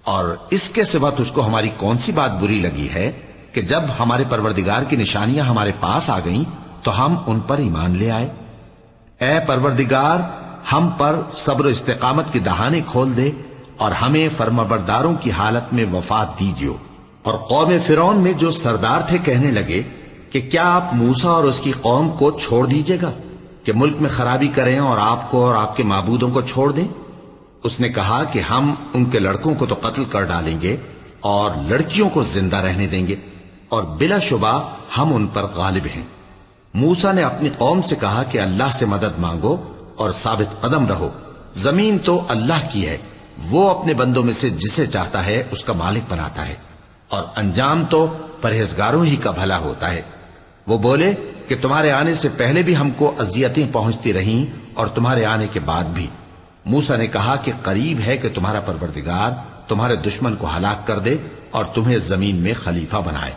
اور اس کے سوا تجھ کو ہماری کون سی بات بری لگی ہے کہ جب ہمارے پروردگار کی نشانیاں ہمارے پاس آ گئیں تو ہم ان پر ایمان لے آئے۔ اے پروردگار، ہم پر صبر و استقامت کی دہانے کھول دے اور ہمیں فرمانبرداروں کی حالت میں وفات دیجیو۔ اور قوم فرعون میں جو سردار تھے کہنے لگے کہ کیا آپ موسیٰ اور اس کی قوم کو چھوڑ دیجیے گا کہ ملک میں خرابی کریں اور آپ کو اور آپ کے معبودوں کو چھوڑ دیں؟ اس نے کہا کہ ہم ان کے لڑکوں کو تو قتل کر ڈالیں گے اور لڑکیوں کو زندہ رہنے دیں گے، اور بلا شبہ ہم ان پر غالب ہیں۔ موسیٰ نے اپنی قوم سے کہا کہ اللہ سے مدد مانگو اور ثابت قدم رہو، زمین تو اللہ کی ہے، وہ اپنے بندوں میں سے جسے چاہتا ہے اس کا مالک بناتا ہے، اور انجام تو پرہیزگاروں ہی کا بھلا ہوتا ہے۔ وہ بولے کہ تمہارے آنے سے پہلے بھی ہم کو اذیتیں پہنچتی رہیں اور تمہارے آنے کے بعد بھی۔ موسیٰ نے کہا کہ قریب ہے کہ تمہارا پروردگار تمہارے دشمن کو ہلاک کر دے اور تمہیں زمین میں خلیفہ بنائے،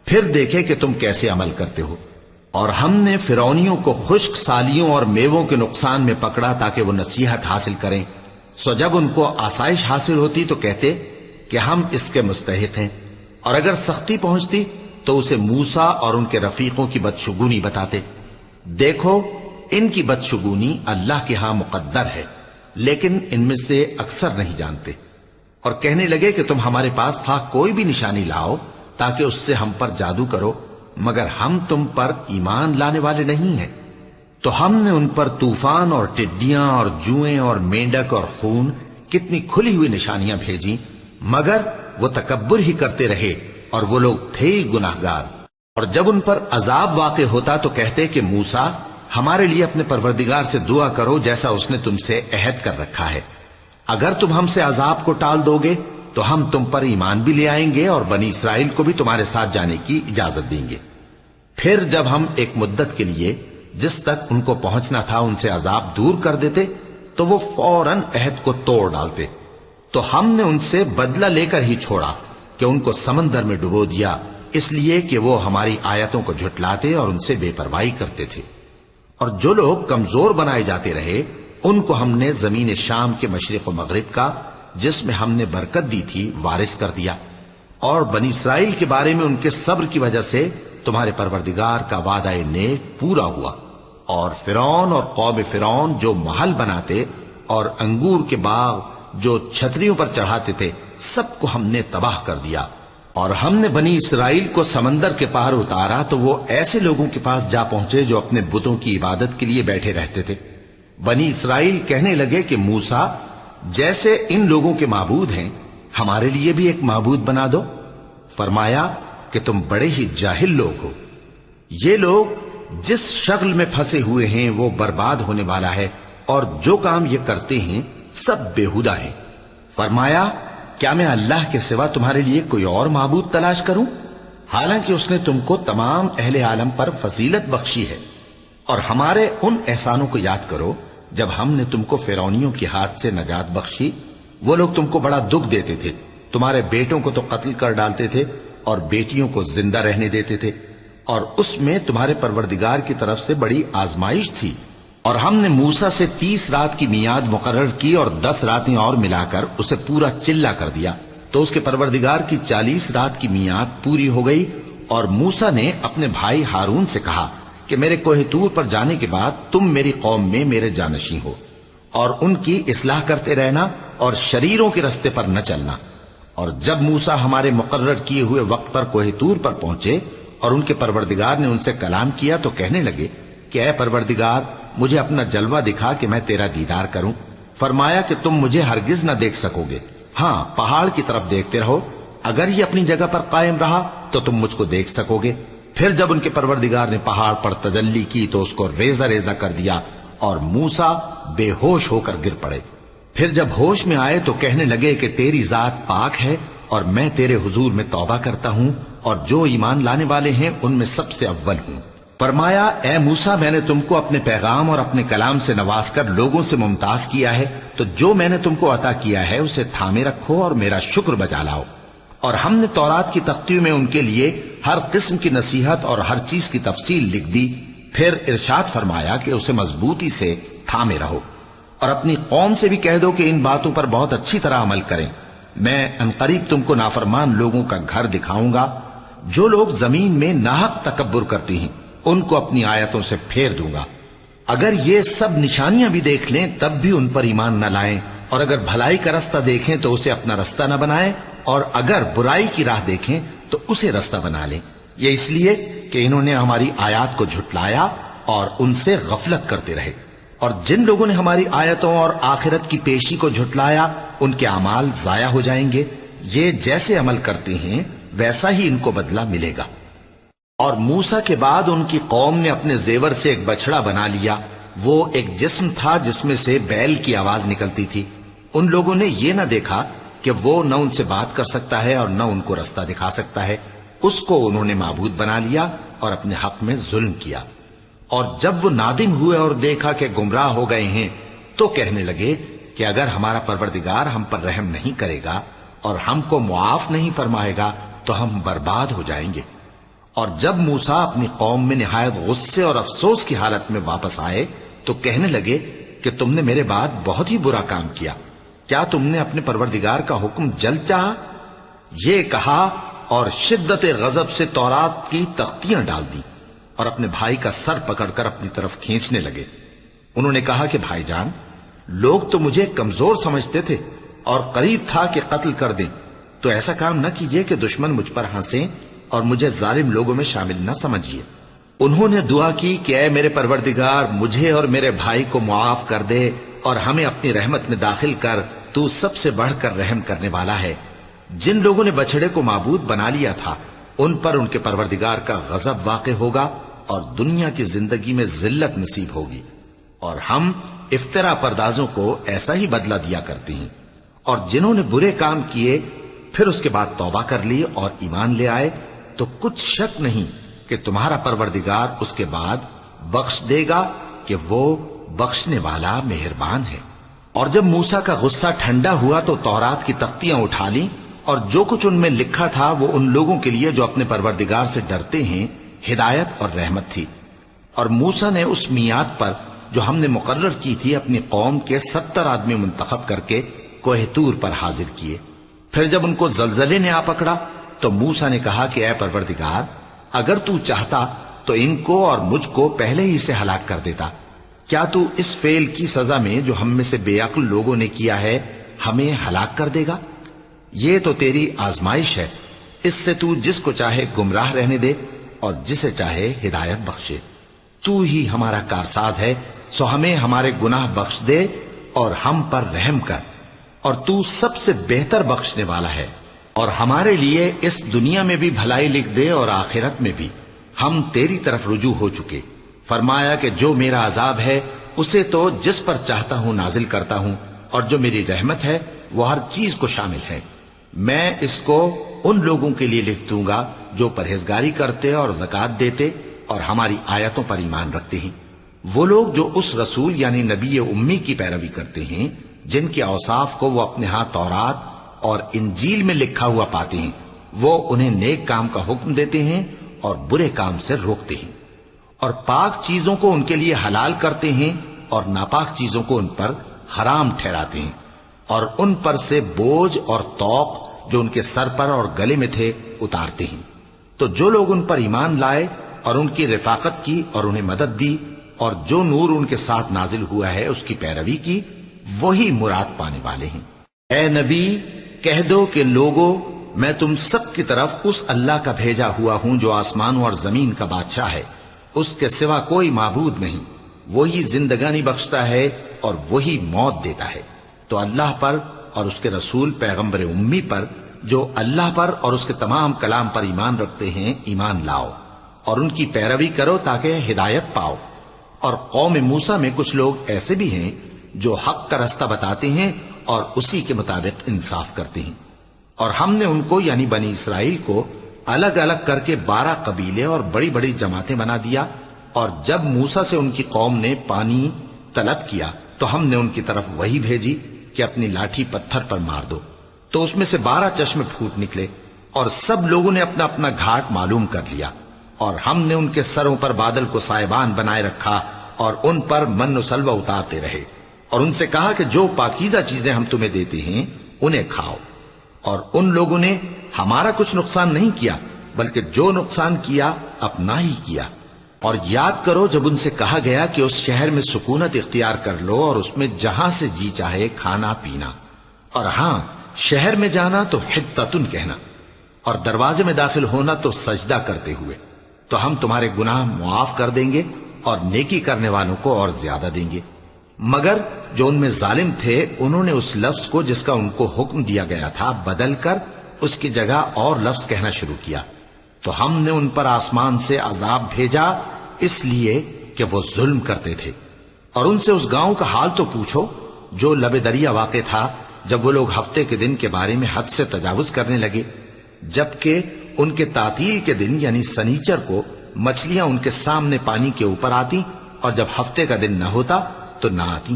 پھر دیکھے کہ تم کیسے عمل کرتے ہو۔ اور ہم نے فرعونیوں کو خشک سالیوں اور میووں کے نقصان میں پکڑا تاکہ وہ نصیحت حاصل کریں، سو جب ان کو آسائش حاصل ہوتی تو کہتے کہ ہم اس کے مستحق ہیں، اور اگر سختی پہنچتی تو اسے موسیٰ اور ان کے رفیقوں کی بدشگونی بتاتے۔ دیکھو ان کی بدشگونی اللہ کے ہاں مقدر ہے، لیکن ان میں سے اکثر نہیں جانتے۔ اور کہنے لگے کہ تم ہمارے پاس خواہ کوئی بھی نشانی لاؤ تاکہ اس سے ہم پر جادو کرو، مگر ہم تم پر ایمان لانے والے نہیں ہیں۔ تو ہم نے ان پر طوفان اور ٹڈیاں اور جوئیں اور مینڈک اور خون کتنی کھلی ہوئی نشانیاں بھیجیں، مگر وہ تکبر ہی کرتے رہے اور وہ لوگ تھے ہی گناہگار۔ اور جب ان پر عذاب واقع ہوتا تو کہتے کہ موسیٰ ہمارے لیے اپنے پروردگار سے دعا کرو جیسا اس نے تم سے عہد کر رکھا ہے، اگر تم ہم سے عذاب کو ٹال دو گے تو ہم تم پر ایمان بھی لے آئیں گے اور بنی اسرائیل کو بھی تمہارے ساتھ جانے کی اجازت دیں گے۔ پھر جب ہم ایک مدت کے لیے جس تک ان کو پہنچنا تھا ان سے عذاب دور کر دیتے تو وہ فوراً عہد کو توڑ ڈالتے، تو ہم نے ان سے بدلہ لے کر ہی چھوڑا کہ ان کو سمندر میں ڈبو دیا، اس لیے کہ وہ ہماری آیتوں کو جھٹلاتے اور ان سے بے پرواہی کرتے تھے۔ اور جو لوگ کمزور بنائے جاتے رہے ان کو ہم نے زمین شام کے مشرق و مغرب کا جس میں ہم نے برکت دی تھی وارث کر دیا، اور بنی اسرائیل کے بارے میں ان کے صبر کی وجہ سے تمہارے پروردگار کا وعدہ نیک پورا ہوا۔ اور فرعون اور قوم فرعون جو محل بناتے اور انگور کے باغ جو چھتریوں پر چڑھاتے تھے سب کو ہم نے تباہ کر دیا۔ اور ہم نے بنی اسرائیل کو سمندر کے پار اتارا تو وہ ایسے لوگوں کے پاس جا پہنچے جو اپنے بتوں کی عبادت کے لیے بیٹھے رہتے تھے۔ بنی اسرائیل کہنے لگے کہ موسیٰ جیسے ان لوگوں کے معبود ہیں ہمارے لیے بھی ایک معبود بنا دو۔ فرمایا کہ تم بڑے ہی جاہل لوگ ہو، یہ لوگ جس شغل میں پھنسے ہوئے ہیں وہ برباد ہونے والا ہے، اور جو کام یہ کرتے ہیں سب بےہودہ ہیں۔ فرمایا کیا میں اللہ کے سوا تمہارے لیے کوئی اور معبود تلاش کروں، حالانکہ اس نے تم کو تمام اہل عالم پر فضیلت بخشی ہے۔ اور ہمارے ان احسانوں کو یاد کرو جب ہم نے تم کو فرعونیوں کے ہاتھ سے نجات بخشی، وہ لوگ تم کو بڑا دکھ دیتے تھے، تمہارے بیٹوں کو تو قتل کر ڈالتے تھے اور بیٹیوں کو زندہ رہنے دیتے تھے، اور اس میں تمہارے پروردگار کی طرف سے بڑی آزمائش تھی۔ اور ہم نے موسیٰ سے 30 رات کی میعاد مقرر کی اور 10 راتیں اور ملا کر اسے پورا چلہ کر دیا، تو اس کے پروردگار کی 40 رات کی میعاد پوری ہو گئی۔ اور موسیٰ نے اپنے بھائی ہارون سے کہا کہ میرے کوہ طور پر جانے کے بعد تم میری قوم میں میرے جانشین ہو، اور ان کی اصلاح کرتے رہنا اور شریروں کے رستے پر نہ چلنا۔ اور جب موسیٰ ہمارے مقرر کیے ہوئے وقت پر کوہ طور پر پہنچے اور ان کے پروردگار نے ان سے کلام کیا تو کہنے لگے کہ اے پروردگار، مجھے اپنا جلوہ دکھا کہ میں تیرا دیدار کروں۔ فرمایا کہ تم مجھے ہرگز نہ دیکھ سکو گے، ہاں پہاڑ کی طرف دیکھتے رہو، اگر یہ اپنی جگہ پر قائم رہا تو تم مجھ کو دیکھ سکو گے۔ پھر جب ان کے پروردگار نے پہاڑ پر تجلی کی تو اس کو ریزہ ریزہ کر دیا اور موسیٰ بے ہوش ہو کر گر پڑے۔ پھر جب ہوش میں آئے تو کہنے لگے کہ تیری ذات پاک ہے اور میں تیرے حضور میں توبہ کرتا ہوں اور جو ایمان لانے والے ہیں ان میں سب سے اول ہوں۔ فرمایا اے موسیٰ، میں نے تم کو اپنے پیغام اور اپنے کلام سے نواز کر لوگوں سے ممتاز کیا ہے، تو جو میں نے تم کو عطا کیا ہے اسے تھامے رکھو اور میرا شکر بجا لاؤ۔ اور ہم نے تورات کی تختیوں میں ان کے لیے ہر قسم کی نصیحت اور ہر چیز کی تفصیل لکھ دی۔ پھر ارشاد فرمایا کہ اسے مضبوطی سے تھامے رہو، اور اپنی قوم سے بھی کہہ دو کہ ان باتوں پر بہت اچھی طرح عمل کریں۔ میں انقریب تم کو نافرمان لوگوں کا گھر دکھاؤں گا، جو لوگ زمین میں ناحق تکبر کرتی ہیں ان کو اپنی آیتوں سے پھیر دوں گا۔ اگر یہ سب نشانیاں بھی دیکھ لیں تب بھی ان پر ایمان نہ لائیں، اور اگر بھلائی کا رستہ دیکھیں تو اسے اپنا رستہ نہ بنائیں، اور اگر برائی کی راہ دیکھیں تو اسے رستہ بنا لیں۔ یہ اس لیے کہ انہوں نے ہماری آیات کو جھٹلایا اور ان سے غفلت کرتے رہے۔ اور جن لوگوں نے ہماری آیتوں اور آخرت کی پیشی کو جھٹلایا ان کے اعمال ضائع ہو جائیں گے۔ یہ جیسے عمل کرتے ہیں ویسا ہی ان کو بدلہ ملے گا۔ اور موسیٰ کے بعد ان کی قوم نے اپنے زیور سے ایک بچڑا بنا لیا، وہ ایک جسم تھا جس میں سے بیل کی آواز نکلتی تھی۔ ان لوگوں نے یہ نہ دیکھا کہ وہ نہ ان سے بات کر سکتا ہے اور نہ ان کو رستہ دکھا سکتا ہے، اس کو انہوں نے معبود بنا لیا اور اپنے حق میں ظلم کیا۔ اور جب وہ نادم ہوئے اور دیکھا کہ گمراہ ہو گئے ہیں تو کہنے لگے کہ اگر ہمارا پروردگار ہم پر رحم نہیں کرے گا اور ہم کو معاف نہیں فرمائے گا تو ہم برباد ہو جائیں گے۔ اور جب موسیٰ اپنی قوم میں نہایت غصے اور افسوس کی حالت میں واپس آئے تو کہنے لگے کہ تم نے میرے بعد بہت ہی برا کام کیا، کیا تم نے اپنے پروردگار کا حکم جلد چاہا؟ یہ کہا اور شدت غضب سے تورات کی تختیاں ڈال دی اور اپنے بھائی کا سر پکڑ کر اپنی طرف کھینچنے لگے۔ انہوں نے کہا کہ بھائی جان، لوگ تو مجھے کمزور سمجھتے تھے اور قریب تھا کہ قتل کر دیں، تو ایسا کام نہ کیجیے کہ دشمن مجھ پر ہنسیں اور مجھے ظالم لوگوں میں شامل نہ سمجھیے۔ انہوں نے دعا کی کہ اے میرے پروردگار، مجھے اور میرے بھائی کو معاف کر دے اور ہمیں اپنی رحمت میں داخل کر، تو سب سے بڑھ کر رحم کرنے والا ہے۔ جن لوگوں نے بچڑے کو معبود بنا لیا تھا ان پر ان کے پروردگار کا غضب واقع ہوگا اور دنیا کی زندگی میں ذلت نصیب ہوگی، اور ہم افترا پردازوں کو ایسا ہی بدلہ دیا کرتے ہیں۔ اور جنہوں نے برے کام کیے پھر اس کے بعد توبہ کر لی اور ایمان لے آئے تو کچھ شک نہیں کہ تمہارا پروردگار اس کے بعد بخش دے گا کہ وہ بخشنے والا مہربان ہے۔ اور جب موسیٰ کا غصہ ٹھنڈا ہوا تو تورات کی تختیاں اٹھا لیں، اور جو کچھ ان میں لکھا تھا وہ ان لوگوں کے لیے جو اپنے پروردگار سے ڈرتے ہیں ہدایت اور رحمت تھی۔ اور موسیٰ نے اس میعاد پر جو ہم نے مقرر کی تھی اپنی قوم کے 70 آدمی منتخب کر کے کوہ طور پر حاضر کیے۔ پھر جب ان کو زلزلے نے آ پکڑا تو موسیٰ نے کہا کہ اے پروردگار، اگر تو چاہتا تو ان کو اور مجھ کو پہلے ہی سے ہلاک کر دیتا۔ کیا تو اس فعل کی سزا میں جو ہم میں سے بے عقل لوگوں نے کیا ہے ہمیں ہلاک کر دے گا؟ یہ تو تیری آزمائش ہے، اس سے تو جس کو چاہے گمراہ رہنے دے اور جسے چاہے ہدایت بخشے۔ تو ہی ہمارا کارساز ہے، سو ہمیں ہمارے گناہ بخش دے اور ہم پر رحم کر، اور تو سب سے بہتر بخشنے والا ہے۔ اور ہمارے لیے اس دنیا میں بھی بھلائی لکھ دے اور آخرت میں بھی، ہم تیری طرف رجوع ہو چکے۔ فرمایا کہ جو میرا عذاب ہے اسے تو جس پر چاہتا ہوں نازل کرتا ہوں، اور جو میری رحمت ہے وہ ہر چیز کو شامل ہے۔ میں اس کو ان لوگوں کے لیے لکھ دوں گا جو پرہیزگاری کرتے اور زکوٰۃ دیتے اور ہماری آیتوں پر ایمان رکھتے ہیں، وہ لوگ جو اس رسول یعنی نبی امی کی پیروی کرتے ہیں جن کے اوصاف کو وہ اپنے ہاں تورات اور انجیل میں لکھا ہوا پاتے ہیں، وہ انہیں نیک کام کا حکم دیتے ہیں اور برے کام سے روکتے ہیں، اور پاک چیزوں کو ان کے لیے حلال کرتے ہیں اور ناپاک چیزوں کو ان پر حرام ٹھہراتے ہیں، اور ان پر سے بوجھ اور طوق جو ان کے سر پر اور گلے میں تھے اتارتے ہیں۔ تو جو لوگ ان پر ایمان لائے اور ان کی رفاقت کی اور انہیں مدد دی اور جو نور ان کے ساتھ نازل ہوا ہے اس کی پیروی کی، وہی مراد پانے والے ہیں۔ اے نبی کہہ دو کہ لوگو، میں تم سب کی طرف اس اللہ کا بھیجا ہوا ہوں جو آسمانوں اور زمین کا بادشاہ ہے، اس کے سوا کوئی معبود نہیں، وہی زندگانی بخشتا ہے اور وہی موت دیتا ہے۔ تو اللہ پر اور اس کے رسول پیغمبر امی پر جو اللہ پر اور اس کے تمام کلام پر ایمان رکھتے ہیں ایمان لاؤ اور ان کی پیروی کرو تاکہ ہدایت پاؤ۔ اور قوم موسیٰ میں کچھ لوگ ایسے بھی ہیں جو حق کا رستہ بتاتے ہیں اور اسی کے مطابق انصاف کرتے ہیں، اور ہم نے ان کو یعنی بنی اسرائیل کو الگ الگ کر کے 12 قبیلے اور بڑی بڑی جماعتیں بنا دیا، اور جب موسیٰ سے ان کی قوم نے پانی طلب کیا تو ہم نے ان کی طرف وہی بھیجی کہ اپنی لاٹھی پتھر پر مار دو، تو اس میں سے 12 چشمے پھوٹ نکلے، اور سب لوگوں نے اپنا اپنا گھاٹ معلوم کر لیا، اور ہم نے ان کے سروں پر بادل کو سائبان بنائے رکھا اور ان پر من و سلوہ اتارتے رہے، اور ان سے کہا کہ جو پاکیزہ چیزیں ہم تمہیں دیتے ہیں انہیں کھاؤ، اور ان لوگوں نے ہمارا کچھ نقصان نہیں کیا بلکہ جو نقصان کیا اپنا ہی کیا۔ اور یاد کرو جب ان سے کہا گیا کہ اس شہر میں سکونت اختیار کر لو اور اس میں جہاں سے جی چاہے کھانا پینا، اور ہاں شہر میں جانا تو حطتن کہنا، اور دروازے میں داخل ہونا تو سجدہ کرتے ہوئے، تو ہم تمہارے گناہ معاف کر دیں گے اور نیکی کرنے والوں کو اور زیادہ دیں گے۔ مگر جو ان میں ظالم تھے انہوں نے اس لفظ کو جس کا ان کو حکم دیا گیا تھا بدل کر اس کی جگہ اور لفظ کہنا شروع کیا، تو ہم نے ان پر آسمان سے عذاب بھیجا اس لیے کہ وہ ظلم کرتے تھے۔ اور ان سے اس گاؤں کا حال تو پوچھو جو لب دریا واقع تھا، جب وہ لوگ ہفتے کے دن کے بارے میں حد سے تجاوز کرنے لگے، جبکہ ان کے تعطیل کے دن یعنی سنیچر کو مچھلیاں ان کے سامنے پانی کے اوپر آتی، اور جب ہفتے کا دن نہ ہوتا تو نہ آتی۔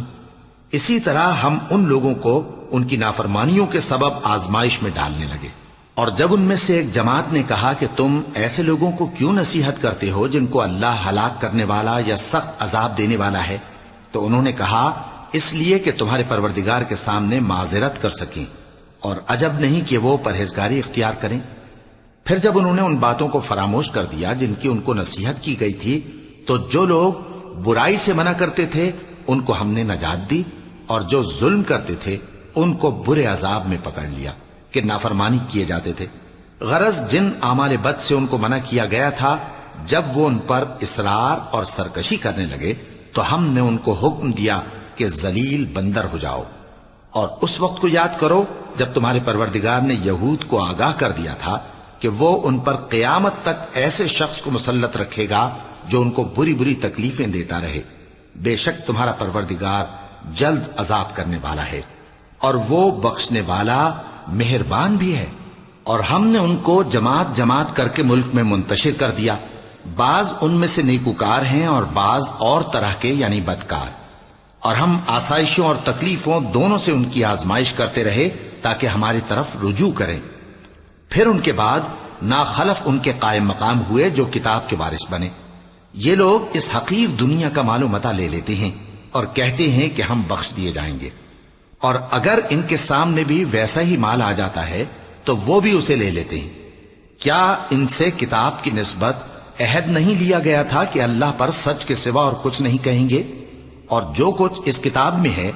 اسی طرح ہم ان لوگوں کو ان کی نافرمانیوں کے سبب آزمائش میں ڈالنے لگے۔ اور جب ان میں سے ایک جماعت نے کہا کہ تم ایسے لوگوں کو کیوں نصیحت کرتے ہو جن کو اللہ ہلاک کرنے والا یا سخت عذاب دینے والا ہے، تو انہوں نے کہا اس لیے کہ تمہارے پروردگار کے سامنے معذرت کر سکیں، اور عجب نہیں کہ وہ پرہیزگاری اختیار کریں۔ پھر جب انہوں نے ان باتوں کو فراموش کر دیا جن کی ان کو نصیحت کی گئی تھی، تو جو لوگ برائی سے منع کرتے تھے ان کو ہم نے نجات دی، اور جو ظلم کرتے تھے ان کو برے عذاب میں پکڑ لیا کہ نافرمانی کیے جاتے تھے۔ غرض جن اعمال بد سے ان کو منع کیا گیا تھا، جب وہ ان پر اصرار اور سرکشی کرنے لگے تو ہم نے ان کو حکم دیا کہ ذلیل بندر ہو جاؤ۔ اور اس وقت کو یاد کرو جب تمہارے پروردگار نے یہود کو آگاہ کر دیا تھا کہ وہ ان پر قیامت تک ایسے شخص کو مسلط رکھے گا جو ان کو بری بری تکلیفیں دیتا رہے۔ بے شک تمہارا پروردگار جلد عذاب کرنے والا ہے، اور وہ بخشنے والا مہربان بھی ہے۔ اور ہم نے ان کو جماعت جماعت کر کے ملک میں منتشر کر دیا، بعض ان میں سے نیکوکار ہیں اور بعض اور طرح کے یعنی بدکار، اور ہم آسائشوں اور تکلیفوں دونوں سے ان کی آزمائش کرتے رہے تاکہ ہماری طرف رجوع کریں۔ پھر ان کے بعد ناخلف ان کے قائم مقام ہوئے جو کتاب کے وارث بنے۔ یہ لوگ اس حقیر دنیا کا مال و متاع لے لیتے ہیں اور کہتے ہیں کہ ہم بخش دیے جائیں گے، اور اگر ان کے سامنے بھی ویسا ہی مال آ جاتا ہے تو وہ بھی اسے لے لیتے ہیں۔ کیا ان سے کتاب کی نسبت عہد نہیں لیا گیا تھا کہ اللہ پر سچ کے سوا اور کچھ نہیں کہیں گے؟ اور جو کچھ اس کتاب میں ہے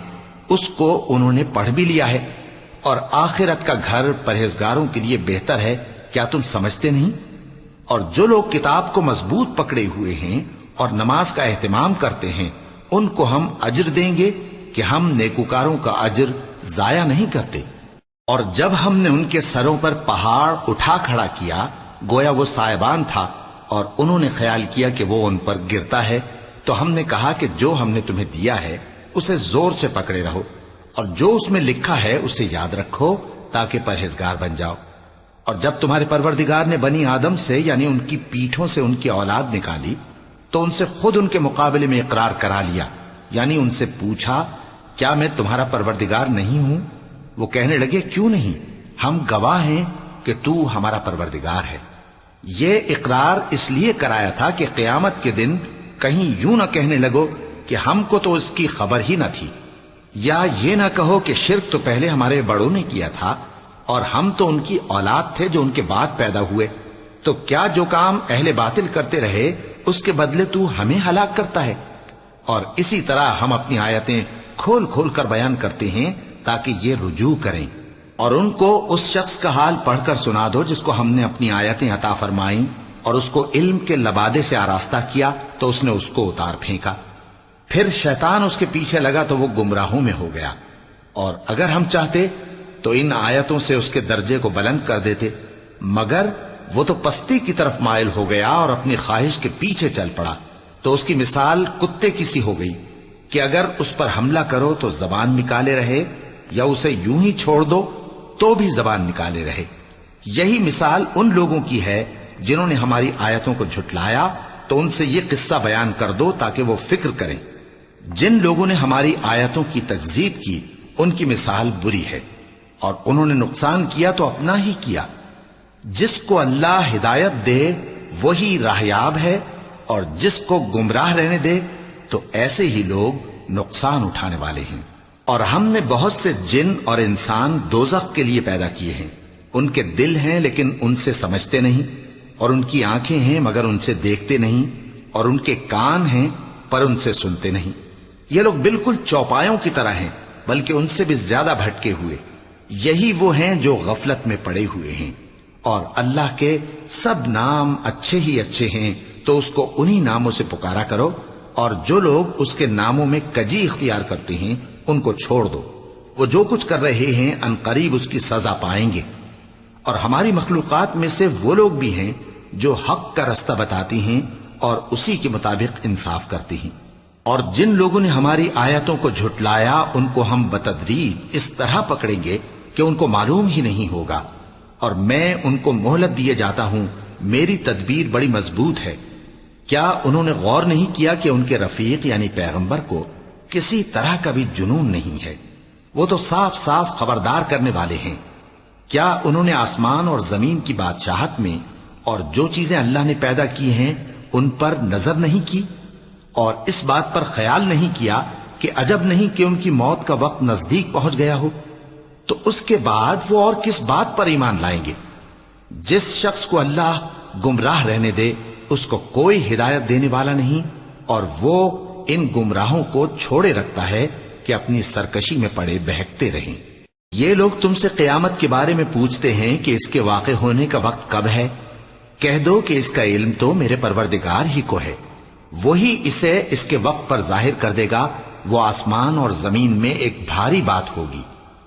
اس کو انہوں نے پڑھ بھی لیا ہے، اور آخرت کا گھر پرہیزگاروں کے لیے بہتر ہے، کیا تم سمجھتے نہیں؟ اور جو لوگ کتاب کو مضبوط پکڑے ہوئے ہیں اور نماز کا اہتمام کرتے ہیں ان کو ہم اجر دیں گے کہ ہم نیکوکاروں کا اجر ضائع نہیں کرتے۔ اور جب ہم نے ان کے سروں پر پہاڑ اٹھا کھڑا کیا گویا وہ سائبان تھا، اور انہوں نے خیال کیا کہ وہ ان پر گرتا ہے، تو ہم نے کہا کہ جو ہم نے تمہیں دیا ہے اسے زور سے پکڑے رہو، اور جو اس میں لکھا ہے اسے یاد رکھو تاکہ پرہیزگار بن جاؤ۔ اور جب تمہارے پروردگار نے بنی آدم سے یعنی ان کی پیٹھوں سے ان کی اولاد نکالی تو ان سے خود ان کے مقابلے میں اقرار کرا لیا، یعنی ان سے پوچھا کیا میں تمہارا پروردگار نہیں ہوں؟ وہ کہنے لگے کیوں نہیں، ہم گواہ ہیں کہ تو ہمارا پروردگار ہے۔ یہ اقرار اس لیے کرایا تھا کہ قیامت کے دن کہیں یوں نہ کہنے لگو کہ ہم کو تو اس کی خبر ہی نہ تھی، یا یہ نہ کہو کہ شرک تو پہلے ہمارے بڑوں نے کیا تھا اور ہم تو ان کی اولاد تھے جو ان کے بعد پیدا ہوئے، تو کیا جو کام اہل باطل کرتے رہے اس کے بدلے تو ہمیں ہلاک کرتا ہے؟ اور اسی طرح ہم اپنی آیتیں کھول کھول کر بیان کرتے ہیں تاکہ یہ رجوع کریں۔ اور ان کو اس شخص کا حال پڑھ کر سنا دو جس کو ہم نے اپنی آیتیں عطا فرمائیں اور اس کو علم کے لبادے سے آراستہ کیا تو اس نے اس کو اتار پھینکا، پھر شیطان اس کے پیچھے لگا تو وہ گمراہوں میں ہو گیا۔ اور اگر ہم چاہتے تو ان آیتوں سے اس کے درجے کو بلند کر دیتے، مگر وہ تو پستی کی طرف مائل ہو گیا اور اپنی خواہش کے پیچھے چل پڑا، تو اس کی مثال کتے کی سی ہو گئی کہ اگر اس پر حملہ کرو تو زبان نکالے رہے، یا اسے یوں ہی چھوڑ دو تو بھی زبان نکالے رہے۔ یہی مثال ان لوگوں کی ہے جنہوں نے ہماری آیتوں کو جھٹلایا، تو ان سے یہ قصہ بیان کر دو تاکہ وہ فکر کریں۔ جن لوگوں نے ہماری آیتوں کی تکذیب کی ان کی مثال بری ہے، اور انہوں نے نقصان کیا تو اپنا ہی کیا۔ جس کو اللہ ہدایت دے وہی راہیاب ہے، اور جس کو گمراہ رہنے دے تو ایسے ہی لوگ نقصان اٹھانے والے ہیں۔ اور ہم نے بہت سے جن اور انسان دوزخ کے لیے پیدا کیے ہیں، ان کے دل ہیں لیکن ان سے سمجھتے نہیں، اور ان کی آنکھیں ہیں مگر ان سے دیکھتے نہیں، اور ان کے کان ہیں پر ان سے سنتے نہیں۔ یہ لوگ بالکل چوپایوں کی طرح ہیں، بلکہ ان سے بھی زیادہ بھٹکے ہوئے۔ یہی وہ ہیں جو غفلت میں پڑے ہوئے ہیں۔ اور اللہ کے سب نام اچھے ہی اچھے ہیں، تو اس کو انہی ناموں سے پکارا کرو، اور جو لوگ اس کے ناموں میں کجی اختیار کرتے ہیں ان کو چھوڑ دو۔ وہ جو کچھ کر رہے ہیں ان قریب اس کی سزا پائیں گے۔ اور ہماری مخلوقات میں سے وہ لوگ بھی ہیں جو حق کا رستہ بتاتی ہیں اور اسی کے مطابق انصاف کرتی ہیں۔ اور جن لوگوں نے ہماری آیتوں کو جھٹلایا ان کو ہم بتدریج اس طرح پکڑیں گے کہ ان کو معلوم ہی نہیں ہوگا، اور میں ان کو مہلت دیے جاتا ہوں، میری تدبیر بڑی مضبوط ہے۔ کیا انہوں نے غور نہیں کیا کہ ان کے رفیق یعنی پیغمبر کو کسی طرح کا بھی جنون نہیں ہے؟ وہ تو صاف صاف خبردار کرنے والے ہیں۔ کیا انہوں نے آسمان اور زمین کی بادشاہت میں اور جو چیزیں اللہ نے پیدا کی ہیں ان پر نظر نہیں کی، اور اس بات پر خیال نہیں کیا کہ عجب نہیں کہ ان کی موت کا وقت نزدیک پہنچ گیا ہو؟ تو اس کے بعد وہ اور کس بات پر ایمان لائیں گے؟ جس شخص کو اللہ گمراہ رہنے دے اس کو کوئی ہدایت دینے والا نہیں، اور وہ ان گمراہوں کو چھوڑے رکھتا ہے کہ اپنی سرکشی میں پڑے بہکتے رہیں۔ یہ لوگ تم سے قیامت کے بارے میں پوچھتے ہیں کہ اس کے واقع ہونے کا وقت کب ہے؟ کہہ دو کہ اس کا علم تو میرے پروردگار ہی کو ہے، وہی اسے اس کے وقت پر ظاہر کر دے گا۔ وہ آسمان اور زمین میں ایک بھاری بات ہوگی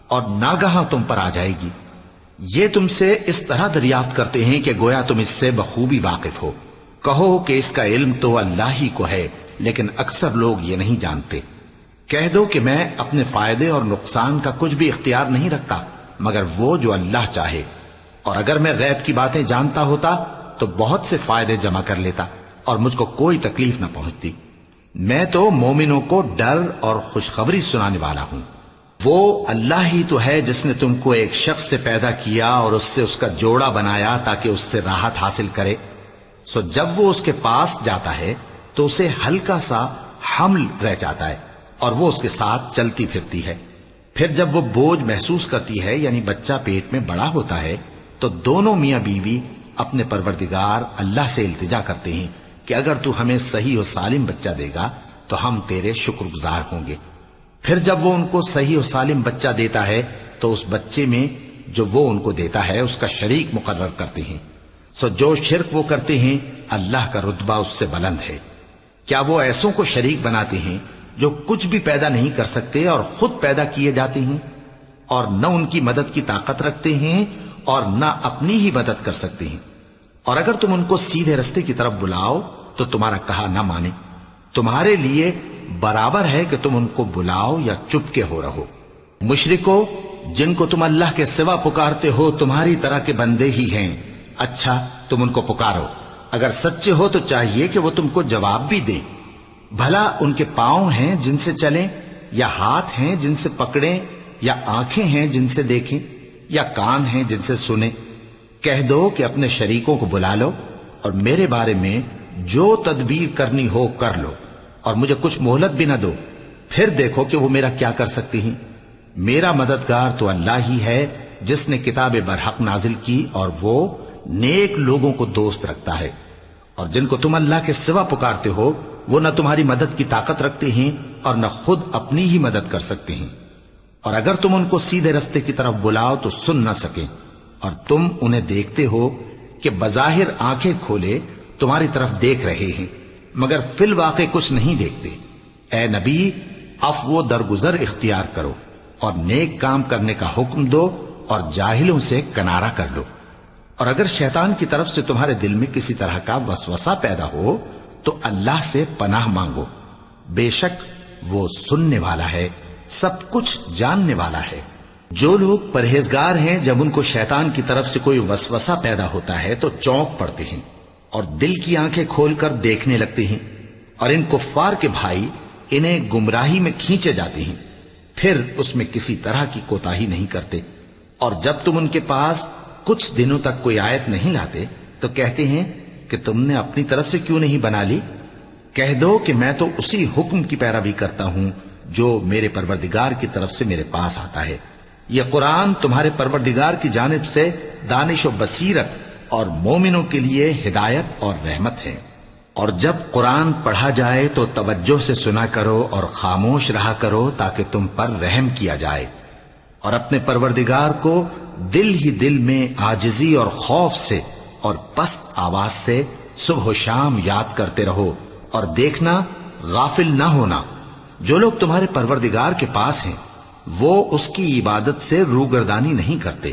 اور ناگہاں تم پر آ جائے گی۔ یہ تم سے اس طرح دریافت کرتے ہیں کہ گویا تم اس سے بخوبی واقف ہو۔ کہو کہ اس کا علم تو اللہ ہی کو ہے، لیکن اکثر لوگ یہ نہیں جانتے۔ کہہ دو کہ میں اپنے فائدے اور نقصان کا کچھ بھی اختیار نہیں رکھتا مگر وہ جو اللہ چاہے، اور اگر میں غیب کی باتیں جانتا ہوتا تو بہت سے فائدے جمع کر لیتا اور مجھ کو کوئی تکلیف نہ پہنچتی۔ میں تو مومنوں کو ڈر اور خوشخبری سنانے والا ہوں۔ وہ اللہ ہی تو ہے جس نے تم کو ایک شخص سے پیدا کیا اور اس سے اس کا جوڑا بنایا تاکہ اس سے راحت حاصل کرے۔ سو جب وہ اس کے پاس جاتا ہے تو اسے ہلکا سا حمل رہ جاتا ہے اور وہ اس کے ساتھ چلتی پھرتی ہے۔ پھر جب وہ بوجھ محسوس کرتی ہے یعنی بچہ پیٹ میں بڑا ہوتا ہے تو دونوں میاں بیوی اپنے پروردگار اللہ سے التجا کرتے ہیں کہ اگر تو ہمیں صحیح و سالم بچہ دے گا تو ہم تیرے شکر گزار ہوں گے۔ پھر جب وہ ان کو صحیح و سالم بچہ دیتا ہے تو اس بچے میں جو وہ ان کو دیتا ہے اس کا شریک مقرر کرتے ہیں۔ سو جو شرک وہ کرتے ہیں اللہ کا رتبہ اس سے بلند ہے۔ کیا وہ ایسوں کو شریک بناتے ہیں جو کچھ بھی پیدا نہیں کر سکتے اور خود پیدا کیے جاتے ہیں، اور نہ ان کی مدد کی طاقت رکھتے ہیں اور نہ اپنی ہی مدد کر سکتے ہیں؟ اور اگر تم ان کو سیدھے رستے کی طرف بلاؤ تو تمہارا کہا نہ مانے۔ تمہارے لیے برابر ہے کہ تم ان کو بلاؤ یا چپ کے ہو رہو۔ مشرکو، جن کو تم اللہ کے سوا پکارتے ہو تمہاری طرح کے بندے ہی ہیں۔ اچھا تم ان کو پکارو، اگر سچے ہو تو چاہیے کہ وہ تم کو جواب بھی دیں۔ بھلا ان کے پاؤں ہیں جن سے چلیں، یا ہاتھ ہیں جن سے پکڑیں، یا آنکھیں ہیں جن سے دیکھیں، یا کان ہیں جن سے سنیں؟ کہہ دو کہ اپنے شریکوں کو بلا لو اور میرے بارے میں جو تدبیر کرنی ہو کر لو، اور مجھے کچھ مہلت بھی نہ دو، پھر دیکھو کہ وہ میرا کیا کر سکتی ہیں۔ میرا مددگار تو اللہ ہی ہے جس نے کتاب برحق نازل کی، اور وہ نیک لوگوں کو دوست رکھتا ہے۔ اور جن کو تم اللہ کے سوا پکارتے ہو وہ نہ تمہاری مدد کی طاقت رکھتے ہیں اور نہ خود اپنی ہی مدد کر سکتے ہیں، اور اگر تم ان کو سیدھے رستے کی طرف بلاؤ تو سن نہ سکیں، اور تم انہیں دیکھتے ہو کہ بظاہر آنکھیں کھولے تمہاری طرف دیکھ رہے ہیں مگر فی الواقع کچھ نہیں دیکھتے۔ اے نبی، عفو و درگزر اختیار کرو اور نیک کام کرنے کا حکم دو اور جاہلوں سے کنارہ کر لو۔ اور اگر شیطان کی طرف سے تمہارے دل میں کسی طرح کا وسوسہ پیدا ہو تو اللہ سے پناہ مانگو، بے شک وہ سننے والا ہے، سب کچھ جاننے والا ہے۔ جو لوگ پرہیزگار ہیں جب ان کو شیطان کی طرف سے کوئی وسوسہ پیدا ہوتا ہے تو چونک پڑتے ہیں اور دل کی آنکھیں کھول کر دیکھنے لگتے ہیں، اور ان کفار کے بھائی انہیں گمراہی میں کھینچے جاتے ہیں، پھر اس میں کسی طرح کی کوتاہی نہیں کرتے۔ اور جب تم ان کے پاس کچھ دنوں تک کوئی آیت نہیں لاتے تو کہتے ہیں کہ تم نے اپنی طرف سے کیوں نہیں بنا لی؟ کہہ دو کہ میں تو اسی حکم کی پیروی کرتا ہوں جو میرے پروردگار کی طرف سے میرے پاس آتا ہے۔ یہ قرآن تمہارے پروردگار کی جانب سے دانش و بصیرت اور مومنوں کے لیے ہدایت اور رحمت ہے۔ اور جب قرآن پڑھا جائے تو توجہ سے سنا کرو اور خاموش رہا کرو تاکہ تم پر رحم کیا جائے، اور اپنے پروردگار کو دل ہی دل میں عاجزی اور خوف سے اور پست آواز سے صبح و شام یاد کرتے رہو، اور دیکھنا غافل نہ ہونا، جو لوگ تمہارے پروردگار کے پاس ہیں وہ اس کی عبادت سے روگردانی نہیں کرتے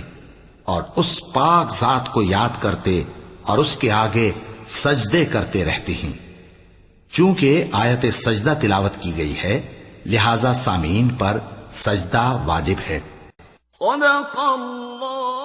اور اس پاک ذات کو یاد کرتے اور اس کے آگے سجدے کرتے رہتے ہیں۔ چونکہ آیت سجدہ تلاوت کی گئی ہے لہذا سامعین پر سجدہ واجب ہے۔ صدق اللہ